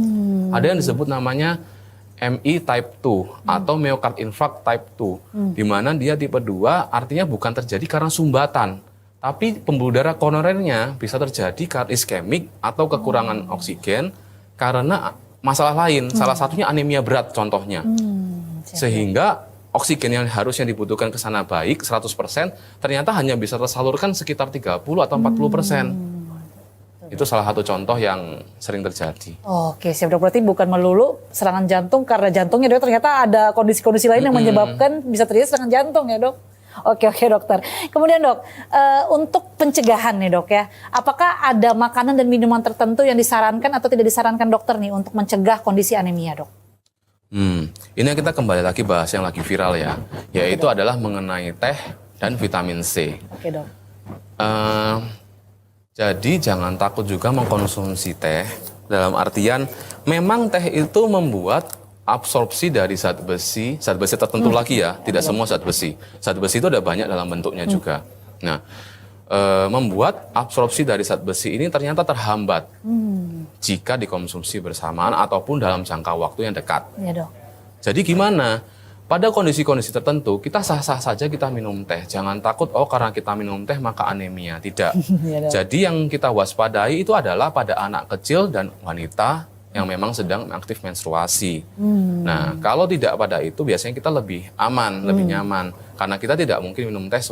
Ada yang disebut namanya MI type 2 atau myocard infarct type 2, di mana dia tipe 2 artinya bukan terjadi karena sumbatan, tapi pembuluh darah koronernya bisa terjadi karena iskemik atau kekurangan oksigen karena masalah lain, salah satunya anemia berat contohnya. Sehingga oksigen yang harusnya dibutuhkan ke sana baik 100%, ternyata hanya bisa tersalurkan sekitar 30 atau 40%. Itu salah satu contoh yang sering terjadi. Oke, siap dok. Berarti bukan melulu serangan jantung karena jantungnya dok, ternyata ada kondisi-kondisi lain yang menyebabkan bisa terjadi serangan jantung ya dok. Oke dokter. Kemudian dok, untuk pencegahan nih dok ya, apakah ada makanan dan minuman tertentu yang disarankan atau tidak disarankan dokter nih untuk mencegah kondisi anemia dok? Ini kita kembali lagi bahas yang lagi viral ya, yaitu adalah mengenai teh dan vitamin C. Oke dok. Jadi jangan takut juga mengkonsumsi teh, dalam artian memang teh itu membuat absorpsi dari zat besi tertentu lagi ya, tidak semua zat besi. Zat besi itu ada banyak dalam bentuknya juga. Nah, membuat absorpsi dari zat besi ini ternyata terhambat jika dikonsumsi bersamaan ataupun dalam jangka waktu yang dekat. Iya dok. Jadi gimana? Pada kondisi-kondisi tertentu, kita sah-sah saja kita minum teh. Jangan takut, oh karena kita minum teh maka anemia. Tidak. Jadi yang kita waspadai itu adalah pada anak kecil dan wanita yang memang sedang aktif menstruasi. Nah, kalau tidak pada itu biasanya kita lebih aman, lebih nyaman. Karena kita tidak mungkin minum teh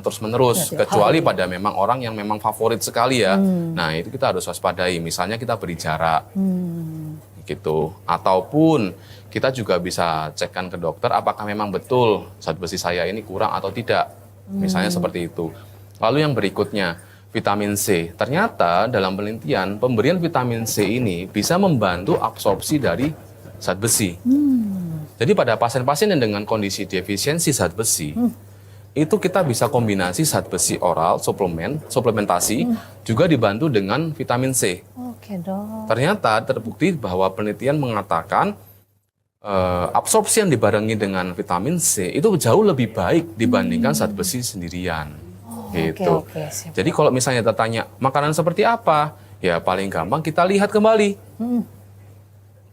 terus-menerus. Kecuali pada memang orang yang memang favorit sekali ya. Nah, itu kita harus waspadai. Misalnya kita beri jarak. Gitu. Ataupun kita juga bisa cekkan ke dokter apakah memang betul zat besi saya ini kurang atau tidak. Misalnya seperti itu. Lalu yang berikutnya, vitamin C. Ternyata dalam penelitian pemberian vitamin C ini bisa membantu absorpsi dari zat besi. Jadi pada pasien-pasien yang dengan kondisi defisiensi zat besi, itu kita bisa kombinasi zat besi oral, suplementasi, juga dibantu dengan vitamin C. Oke dok. Ternyata terbukti bahwa penelitian mengatakan absorpsi yang dibarengi dengan vitamin C itu jauh lebih baik dibandingkan zat besi sendirian. Gitu. Oke, siap. Jadi kalau misalnya tertanya makanan seperti apa, ya paling gampang kita lihat kembali.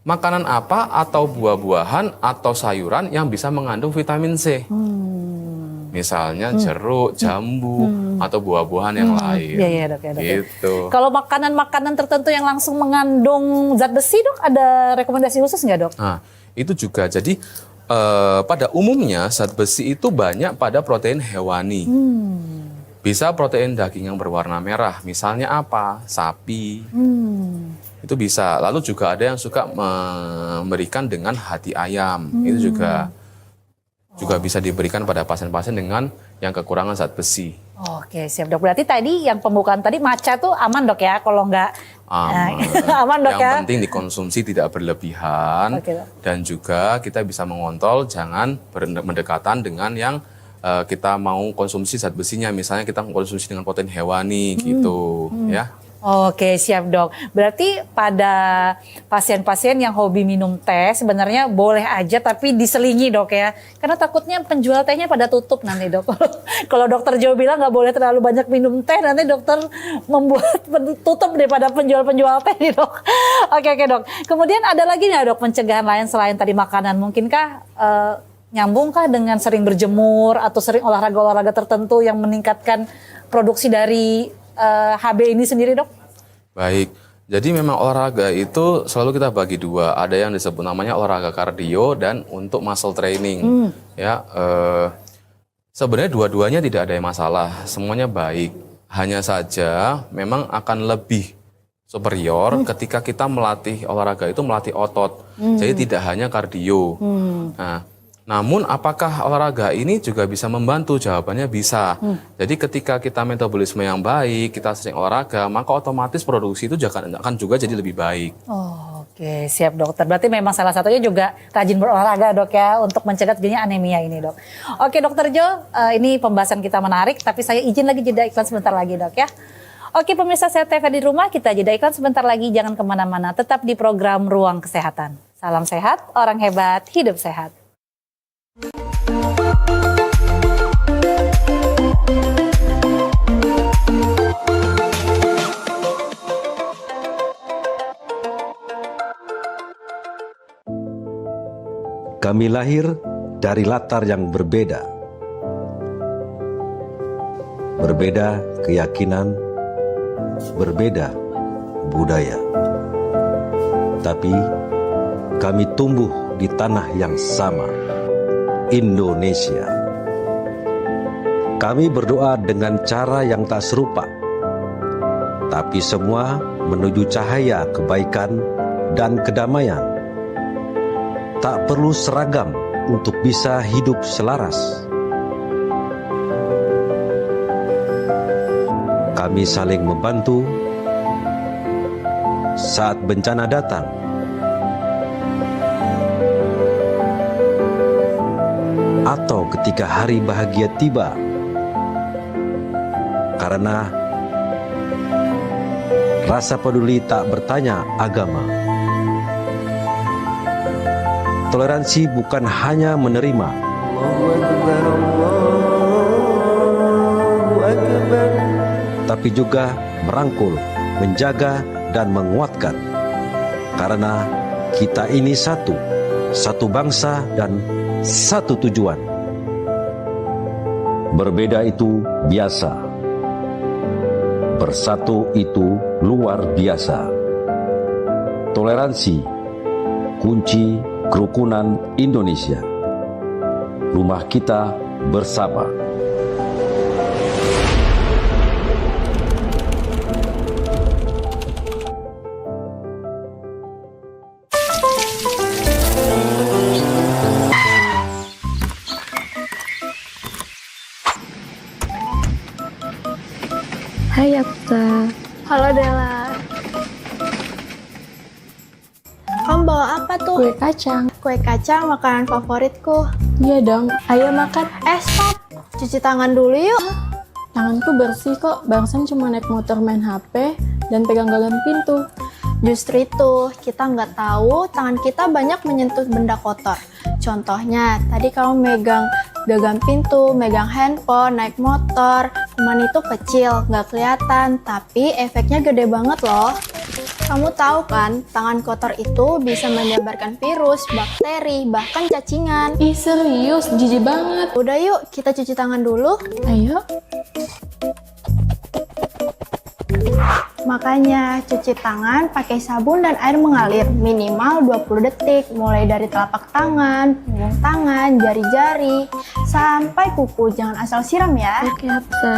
Makanan apa atau buah-buahan atau sayuran yang bisa mengandung vitamin C. Misalnya jeruk, jambu, atau buah-buahan yang lain. Iya dok. Ya, dok. Gitu. Kalau makanan-makanan tertentu yang langsung mengandung zat besi dok, ada rekomendasi khusus nggak dok? Nah, itu juga. Jadi pada umumnya zat besi itu banyak pada protein hewani. Bisa protein daging yang berwarna merah. Misalnya apa? Sapi. Itu bisa. Lalu juga ada yang suka memberikan dengan hati ayam. Itu juga bisa diberikan pada pasien-pasien dengan yang kekurangan zat besi. Oke, siap dok. Berarti tadi yang pembukaan tadi matcha tuh aman dok ya, kalau nggak aman dok yang ya. penting dikonsumsi tidak berlebihan. Oke, dok. Dan juga kita bisa mengontrol jangan mendekatan dengan yang kita mau konsumsi zat besinya. Misalnya kita konsumsi dengan protein hewani gitu ya. Oke, siap dok. Berarti pada pasien-pasien yang hobi minum teh sebenarnya boleh aja tapi diselingi dok ya. Karena takutnya penjual tehnya pada tutup nanti dok. Kalau dokter Jo bilang nggak boleh terlalu banyak minum teh, nanti dokter membuat tutup daripada penjual-penjual teh nih dok. Oke dok. Kemudian ada lagi nggak dok pencegahan lain selain tadi makanan? Mungkinkah nyambungkah dengan sering berjemur atau sering olahraga-olahraga tertentu yang meningkatkan produksi dari HB ini sendiri dok? Baik, jadi memang olahraga itu selalu kita bagi dua. Ada yang disebut namanya olahraga kardio dan untuk muscle training. Ya, sebenarnya dua-duanya tidak ada yang masalah, semuanya baik. Hanya saja memang akan lebih superior ketika kita melatih olahraga itu melatih otot. Jadi tidak hanya kardio. Nah, namun apakah olahraga ini juga bisa membantu? Jawabannya bisa. Jadi ketika kita metabolisme yang baik, kita sering olahraga, maka otomatis produksi itu akan juga jadi lebih baik. Oke, siap dokter. Berarti memang salah satunya juga rajin berolahraga dok ya untuk mencegah terjadinya anemia ini dok. Oke dokter Jo, ini pembahasan kita menarik tapi saya izin lagi jeda iklan sebentar lagi dok ya. Oke pemirsa Sehat TV di rumah, kita jeda iklan sebentar lagi, jangan kemana-mana, tetap di program Ruang Kesehatan. Salam sehat, orang hebat, hidup sehat. Kami lahir dari latar yang berbeda. Berbeda keyakinan, berbeda budaya. Tapi kami tumbuh di tanah yang sama, Indonesia. Kami berdoa dengan cara yang tak serupa, tapi semua menuju cahaya kebaikan dan kedamaian. Tak perlu seragam untuk bisa hidup selaras. Kami saling membantu saat bencana datang. Atau ketika hari bahagia tiba. Karena rasa peduli tak bertanya agama. Toleransi bukan hanya menerima, tapi juga merangkul, menjaga, dan menguatkan. Karena kita ini satu bangsa dan satu tujuan. Berbeda itu biasa, bersatu itu luar biasa. Toleransi, kunci kerukunan Indonesia. Rumah kita bersama. Hai Apsa. Halo Dela. Kamu bawa apa tuh? Kue kacang. Kue kacang makanan favoritku. Iya dong, ayo makan. Stop. Cuci tangan dulu yuk. Tanganku bersih kok, barusan cuma naik motor main HP dan pegang gagang pintu. Justru itu, kita nggak tahu tangan kita banyak menyentuh benda kotor. Contohnya, tadi kamu megang gagang pintu, megang handphone, naik motor. Kuman itu kecil, nggak kelihatan, tapi efeknya gede banget loh. Kamu tahu kan, tangan kotor itu bisa menyebarkan virus, bakteri, bahkan cacingan. Ih serius, jijik banget. Udah yuk, kita cuci tangan dulu. Ayo. Makanya, cuci tangan pakai sabun dan air mengalir minimal 20 detik, mulai dari telapak tangan, punggung tangan, jari-jari, sampai kuku. Jangan asal siram ya. Oke Apsa.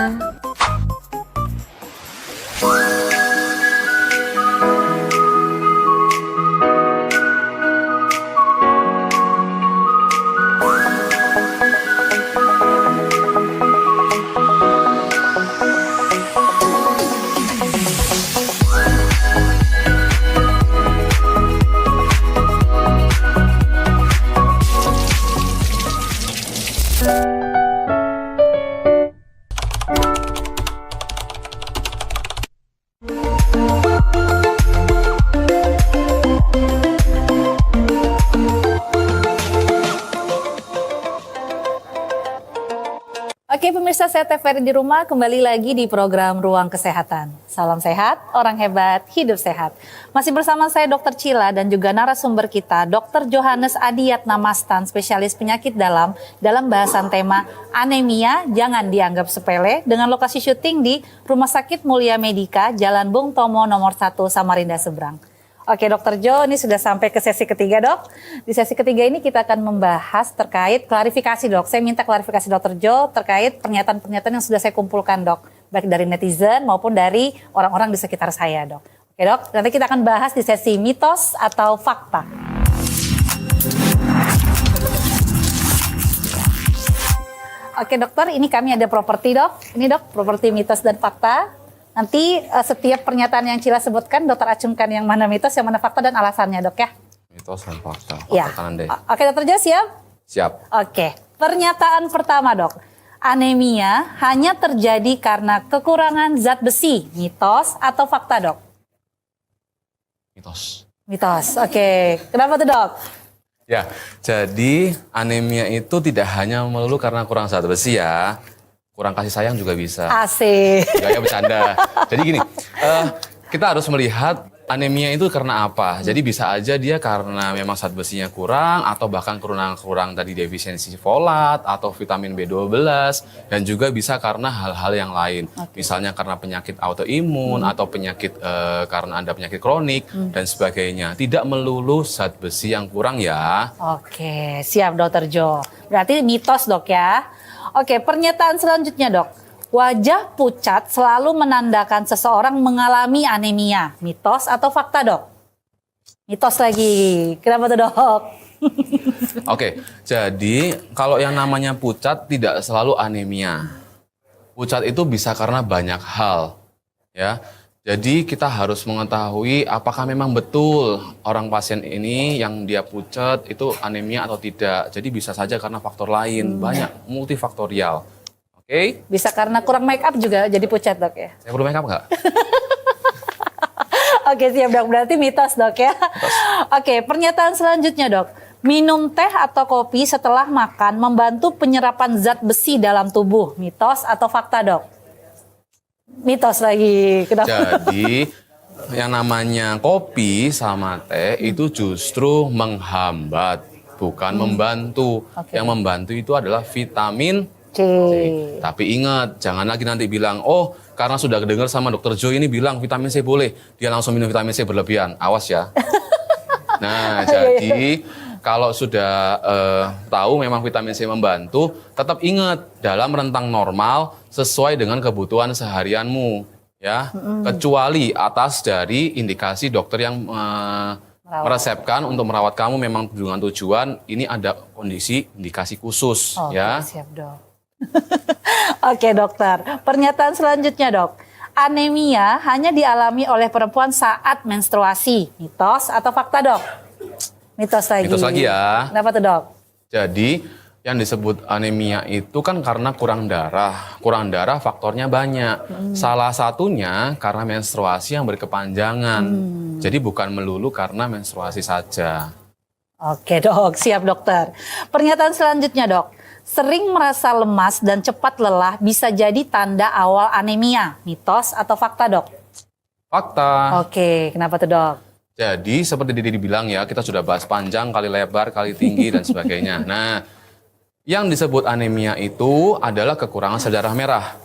Oke pemirsa Sehat TV di rumah, kembali lagi di program Ruang Kesehatan. Salam sehat, orang hebat, hidup sehat. Masih bersama saya Dr. Cila dan juga narasumber kita Dr. Johannes Adiyatna Mastan, spesialis penyakit dalam bahasan tema anemia jangan dianggap sepele dengan lokasi syuting di Rumah Sakit Mulia Medika, Jalan Bung Tomo nomor 1 Samarinda Seberang. Oke Dokter Jo, ini sudah sampai ke sesi ketiga dok. Di sesi ketiga ini kita akan membahas terkait klarifikasi dok. Saya minta klarifikasi Dokter Jo terkait pernyataan-pernyataan yang sudah saya kumpulkan dok. Baik dari netizen maupun dari orang-orang di sekitar saya dok. Oke dok, nanti kita akan bahas di sesi mitos atau fakta. Oke dokter, ini kami ada properti dok. Ini dok, properti mitos dan fakta. Nanti setiap pernyataan yang Cila sebutkan, dokter acungkan yang mana mitos, yang mana fakta dan alasannya, dok ya. Mitos dan fakta. Ya. Kanan deh. Oke, dokter Jo siap? Siap. Oke, pernyataan pertama, dok. Anemia hanya terjadi karena kekurangan zat besi, mitos atau fakta, dok? Mitos. Mitos, oke. Kenapa tuh, dok? Ya, jadi anemia itu tidak hanya melulu karena kurang zat besi ya. Kurang kasih sayang juga bisa. Asik. Gaya bercanda. Jadi gini, kita harus melihat anemia itu karena apa. Jadi bisa aja dia karena memang zat besinya kurang atau bahkan kurang tadi defisiensi folat atau vitamin B12 dan juga bisa karena hal-hal yang lain. Misalnya karena penyakit autoimun atau penyakit karena Anda penyakit kronik dan sebagainya. Tidak melulu zat besi yang kurang ya. Oke, siap dokter Jo. Berarti mitos, dok ya. Oke, pernyataan selanjutnya, dok. Wajah pucat selalu menandakan seseorang mengalami anemia. Mitos atau fakta, dok? Mitos lagi. Kenapa tuh, dok? Oke, jadi kalau yang namanya pucat tidak selalu anemia. Pucat itu bisa karena banyak hal, ya. Jadi kita harus mengetahui apakah memang betul orang pasien ini yang dia pucat itu anemia atau tidak. Jadi bisa saja karena faktor lain, banyak multifaktorial. Oke? Bisa karena kurang make up juga jadi pucat, dok ya? Saya perlu make up nggak? Oke, siap, dok. Berarti mitos, dok ya. Oke, pernyataan selanjutnya, dok. Minum teh atau kopi setelah makan membantu penyerapan zat besi dalam tubuh. Mitos atau fakta, dok? Mitos lagi. Kenapa? Jadi yang namanya kopi sama teh itu justru menghambat, bukan membantu. Oke. Yang membantu itu adalah vitamin C. Tapi ingat, jangan lagi nanti bilang, oh karena sudah dengar sama dokter Jo ini bilang vitamin C boleh, dia langsung minum vitamin C berlebihan. Awas ya. Nah, jadi kalau sudah tahu memang vitamin C membantu, tetap ingat dalam rentang normal sesuai dengan kebutuhan seharianmu. Ya, kecuali atas dari indikasi dokter yang meresepkan untuk merawat kamu memang dengan tujuan ini ada kondisi indikasi khusus. Oke, Ya. siap, dok. Oke, dokter. Pernyataan selanjutnya, dok. Anemia hanya dialami oleh perempuan saat menstruasi. Mitos atau fakta, dok? Mitos lagi. Mitos lagi ya. Kenapa tuh, dok? Jadi yang disebut anemia itu kan karena kurang darah. Kurang darah faktornya banyak. Salah satunya karena menstruasi yang berkepanjangan. Jadi bukan melulu karena menstruasi saja. Oke, dok. Siap, dokter. Pernyataan selanjutnya, dok. Sering merasa lemas dan cepat lelah bisa jadi tanda awal anemia. Mitos atau fakta, dok? Fakta. Oke, kenapa tuh, dok? Jadi seperti Didi bilang ya, kita sudah bahas panjang, kali lebar, kali tinggi dan sebagainya. Nah, yang disebut anemia itu adalah kekurangan sel darah merah.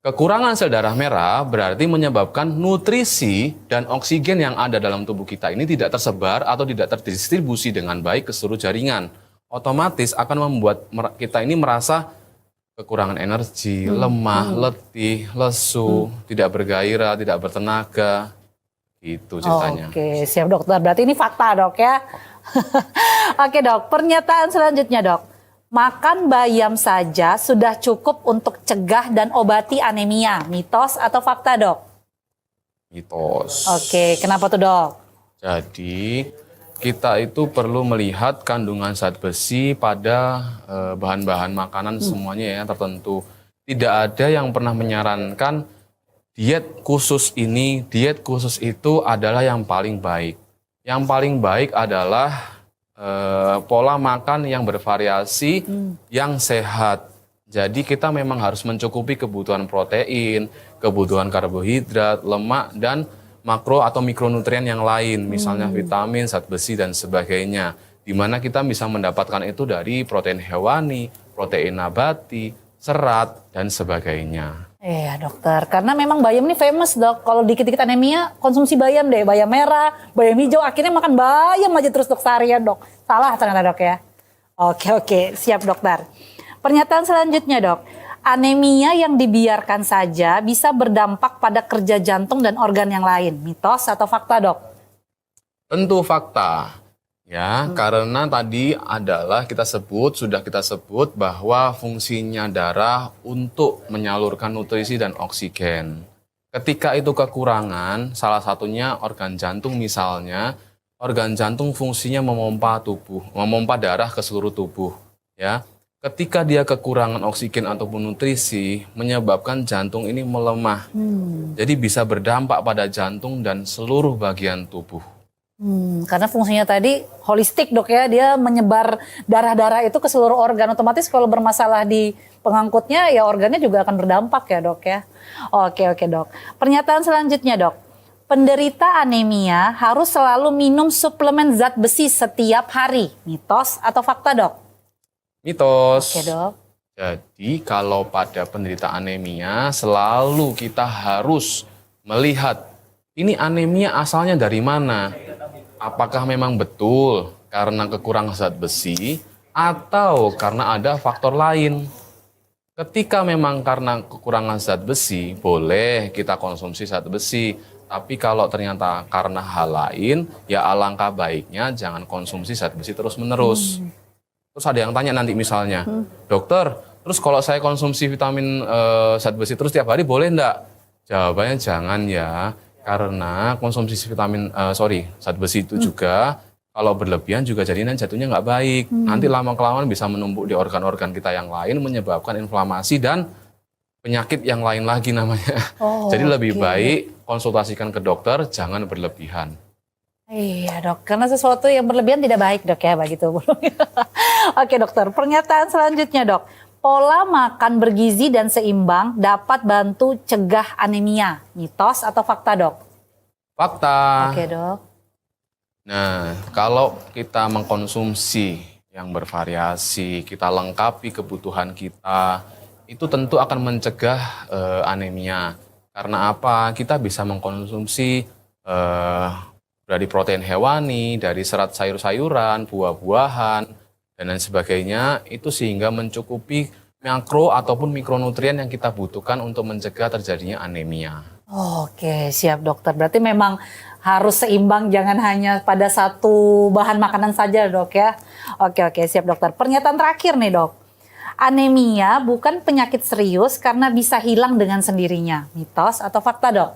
Kekurangan sel darah merah berarti menyebabkan nutrisi dan oksigen yang ada dalam tubuh kita ini tidak tersebar atau tidak terdistribusi dengan baik ke seluruh jaringan. Otomatis akan membuat kita ini merasa kekurangan energi, lemah, letih, lesu, tidak bergairah, tidak bertenaga. Itu ceritanya. Oke, siap, dokter. Berarti ini fakta, dok ya. Oke, dok. Pernyataan selanjutnya, dok. Makan bayam saja sudah cukup untuk cegah dan obati anemia. Mitos atau fakta, dok? Mitos. Oke, kenapa tuh, dok? Jadi kita itu perlu melihat kandungan zat besi pada bahan-bahan makanan semuanya ya tertentu. Tidak ada yang pernah menyarankan diet khusus ini, diet khusus itu adalah yang paling baik. Yang paling baik adalah pola makan yang bervariasi, yang sehat. Jadi kita memang harus mencukupi kebutuhan protein, kebutuhan karbohidrat, lemak, dan makro atau mikronutrien yang lain, misalnya vitamin, zat besi, dan sebagainya. Di mana kita bisa mendapatkan itu dari protein hewani, protein nabati, serat, dan sebagainya. Iya, dokter. Karena memang bayam ini famous, dok. Kalau dikit-dikit anemia, konsumsi bayam deh. Bayam merah, bayam hijau, akhirnya makan bayam aja terus, dok, seharian, dok. Salah ternyata, dok ya. Oke, siap, dokter. Pernyataan selanjutnya, dok. Anemia yang dibiarkan saja bisa berdampak pada kerja jantung dan organ yang lain. Mitos atau fakta, dok? Tentu fakta. Ya, karena tadi adalah sudah kita sebut bahwa fungsinya darah untuk menyalurkan nutrisi dan oksigen. Ketika itu kekurangan, salah satunya organ jantung misalnya, organ jantung fungsinya memompa darah ke seluruh tubuh, ya. Ketika dia kekurangan oksigen ataupun nutrisi, menyebabkan jantung ini melemah. Jadi bisa berdampak pada jantung dan seluruh bagian tubuh. Karena fungsinya tadi holistik dok ya, dia menyebar darah-darah itu ke seluruh organ. Otomatis kalau bermasalah di pengangkutnya ya organnya juga akan berdampak ya dok ya. Oke dok. Pernyataan selanjutnya dok. Penderita anemia harus selalu minum suplemen zat besi setiap hari. Mitos atau fakta dok? Mitos. Oke dok. Jadi kalau pada penderita anemia selalu kita harus melihat ini anemia asalnya dari mana. Apakah memang betul karena kekurangan zat besi atau karena ada faktor lain. Ketika memang karena kekurangan zat besi, boleh kita konsumsi zat besi. Tapi kalau ternyata karena hal lain, ya alangkah baiknya jangan konsumsi zat besi terus-menerus. Terus ada yang tanya nanti misalnya, dokter, terus kalau saya konsumsi vitamin zat besi terus tiap hari boleh enggak? Jawabannya jangan ya, karena konsumsi zat besi itu juga kalau berlebihan juga jatuhnya nggak baik. Nanti lama-kelamaan bisa menumpuk di organ-organ kita yang lain, menyebabkan inflamasi dan penyakit yang lain lagi namanya. Jadi lebih baik konsultasikan ke dokter, jangan berlebihan. Iya dok, karena sesuatu yang berlebihan tidak baik dok ya begitu. Oke dokter, pernyataan selanjutnya dok. Pola makan bergizi dan seimbang dapat bantu cegah anemia. Mitos atau fakta dok? Fakta. Oke dok. Nah, kalau kita mengkonsumsi yang bervariasi, kita lengkapi kebutuhan kita, itu tentu akan mencegah anemia. Karena apa? Kita bisa mengkonsumsi dari protein hewani, dari serat sayur-sayuran, buah-buahan, dan lain sebagainya, itu sehingga mencukupi makro ataupun mikronutrien yang kita butuhkan untuk mencegah terjadinya anemia. Oke, siap dokter. Berarti memang harus seimbang, jangan hanya pada satu bahan makanan saja dok ya. Oke, siap dokter. Pernyataan terakhir nih dok. Anemia bukan penyakit serius karena bisa hilang dengan sendirinya. Mitos atau fakta dok?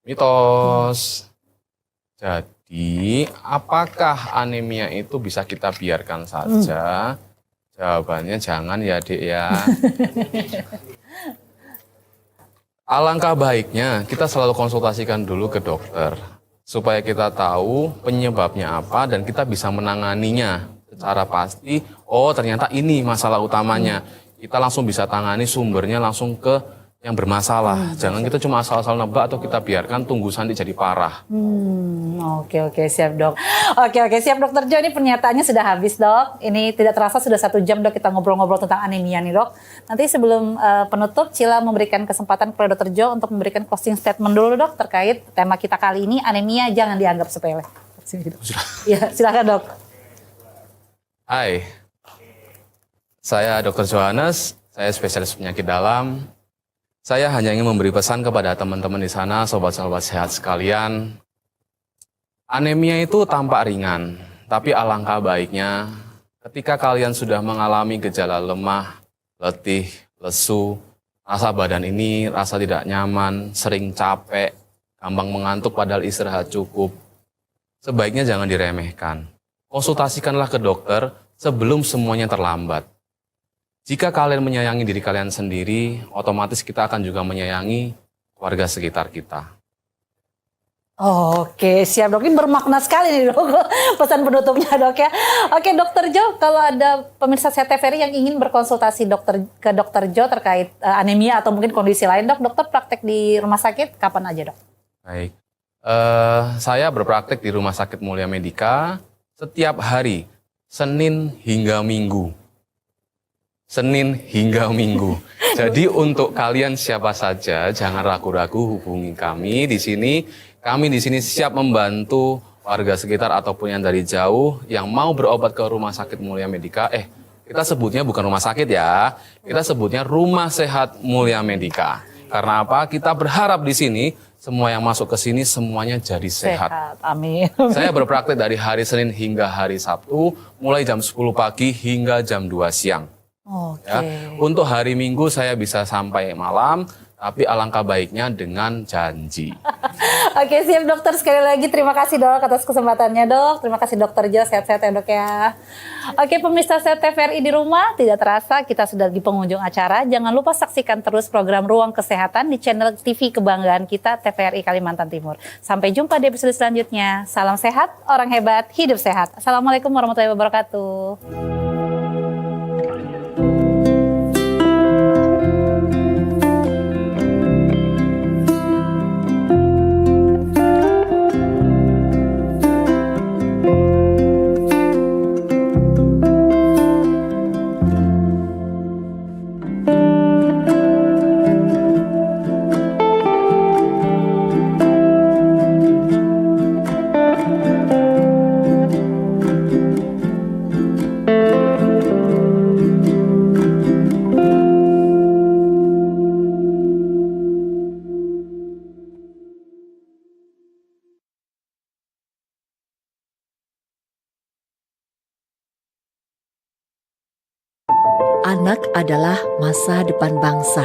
Mitos. Jadi, apakah anemia itu bisa kita biarkan saja? Jawabannya jangan ya, Dek ya. Alangkah baiknya kita selalu konsultasikan dulu ke dokter supaya kita tahu penyebabnya apa dan kita bisa menanganinya secara pasti. Oh, ternyata ini masalah utamanya. Kita langsung bisa tangani sumbernya langsung ke yang bermasalah. Jangan kita cuma asal-asal nebak atau kita biarkan tunggu nanti jadi parah. Oke, siap dok. Oke, siap dokter Jo. Ini pernyataannya sudah habis dok. Ini tidak terasa sudah 1 jam dok kita ngobrol-ngobrol tentang anemia nih dok. Nanti sebelum penutup, Cila memberikan kesempatan kepada dokter Jo untuk memberikan closing statement dulu dok terkait tema kita kali ini, anemia jangan dianggap sepele. Ya, silakan dok. Hai, saya Dr. Johannes, saya spesialis penyakit dalam. Saya hanya ingin memberi pesan kepada teman-teman di sana, sobat-sobat sehat sekalian. Anemia itu tampak ringan, tapi alangkah baiknya ketika kalian sudah mengalami gejala lemah, letih, lesu, rasa badan ini rasa tidak nyaman, sering capek, gampang mengantuk padahal istirahat cukup. Sebaiknya jangan diremehkan. Konsultasikanlah ke dokter sebelum semuanya terlambat. Jika kalian menyayangi diri kalian sendiri, otomatis kita akan juga menyayangi warga sekitar kita. Oke, siap dok. Ini bermakna sekali nih dok, pesan penutupnya dok ya. Oke, dokter Jo, kalau ada pemirsa sehat TVRI yang ingin berkonsultasi ke dokter Jo terkait anemia atau mungkin kondisi lain dok, dokter praktek di rumah sakit kapan aja dok? Baik, saya berpraktek di Rumah Sakit Mulia Medika setiap hari, Senin hingga Minggu. Jadi untuk kalian siapa saja jangan ragu-ragu hubungi kami di sini. Kami di sini siap membantu warga sekitar ataupun yang dari jauh yang mau berobat ke Rumah Sakit Mulia Medika. Kita sebutnya bukan rumah sakit ya. Kita sebutnya Rumah Sehat Mulia Medika. Karena apa? Kita berharap di sini semua yang masuk ke sini semuanya jadi sehat. Amin. Saya berpraktek dari hari Senin hingga hari Sabtu, mulai jam 10 pagi hingga jam 2 siang. Oke. Ya. Untuk hari Minggu saya bisa sampai malam, tapi alangkah baiknya dengan janji. Oke, siap dokter. Sekali lagi terima kasih dok atas kesempatannya dok. Terima kasih dokter Jo, sehat-sehat ya dok ya. Oke, pemirsa sehat TVRI di rumah, tidak terasa kita sudah di penghujung acara. Jangan lupa saksikan terus program Ruang Kesehatan di channel TV kebanggaan kita TVRI Kalimantan Timur. Sampai jumpa di episode selanjutnya. Salam sehat, orang hebat, hidup sehat. Assalamualaikum warahmatullahi wabarakatuh. Anak adalah masa depan bangsa.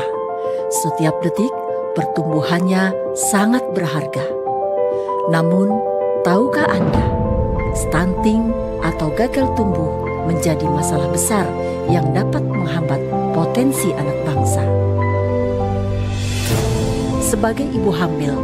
Setiap detik pertumbuhannya sangat berharga. Namun, tahukah Anda, stunting atau gagal tumbuh menjadi masalah besar yang dapat menghambat potensi anak bangsa. Sebagai ibu hamil,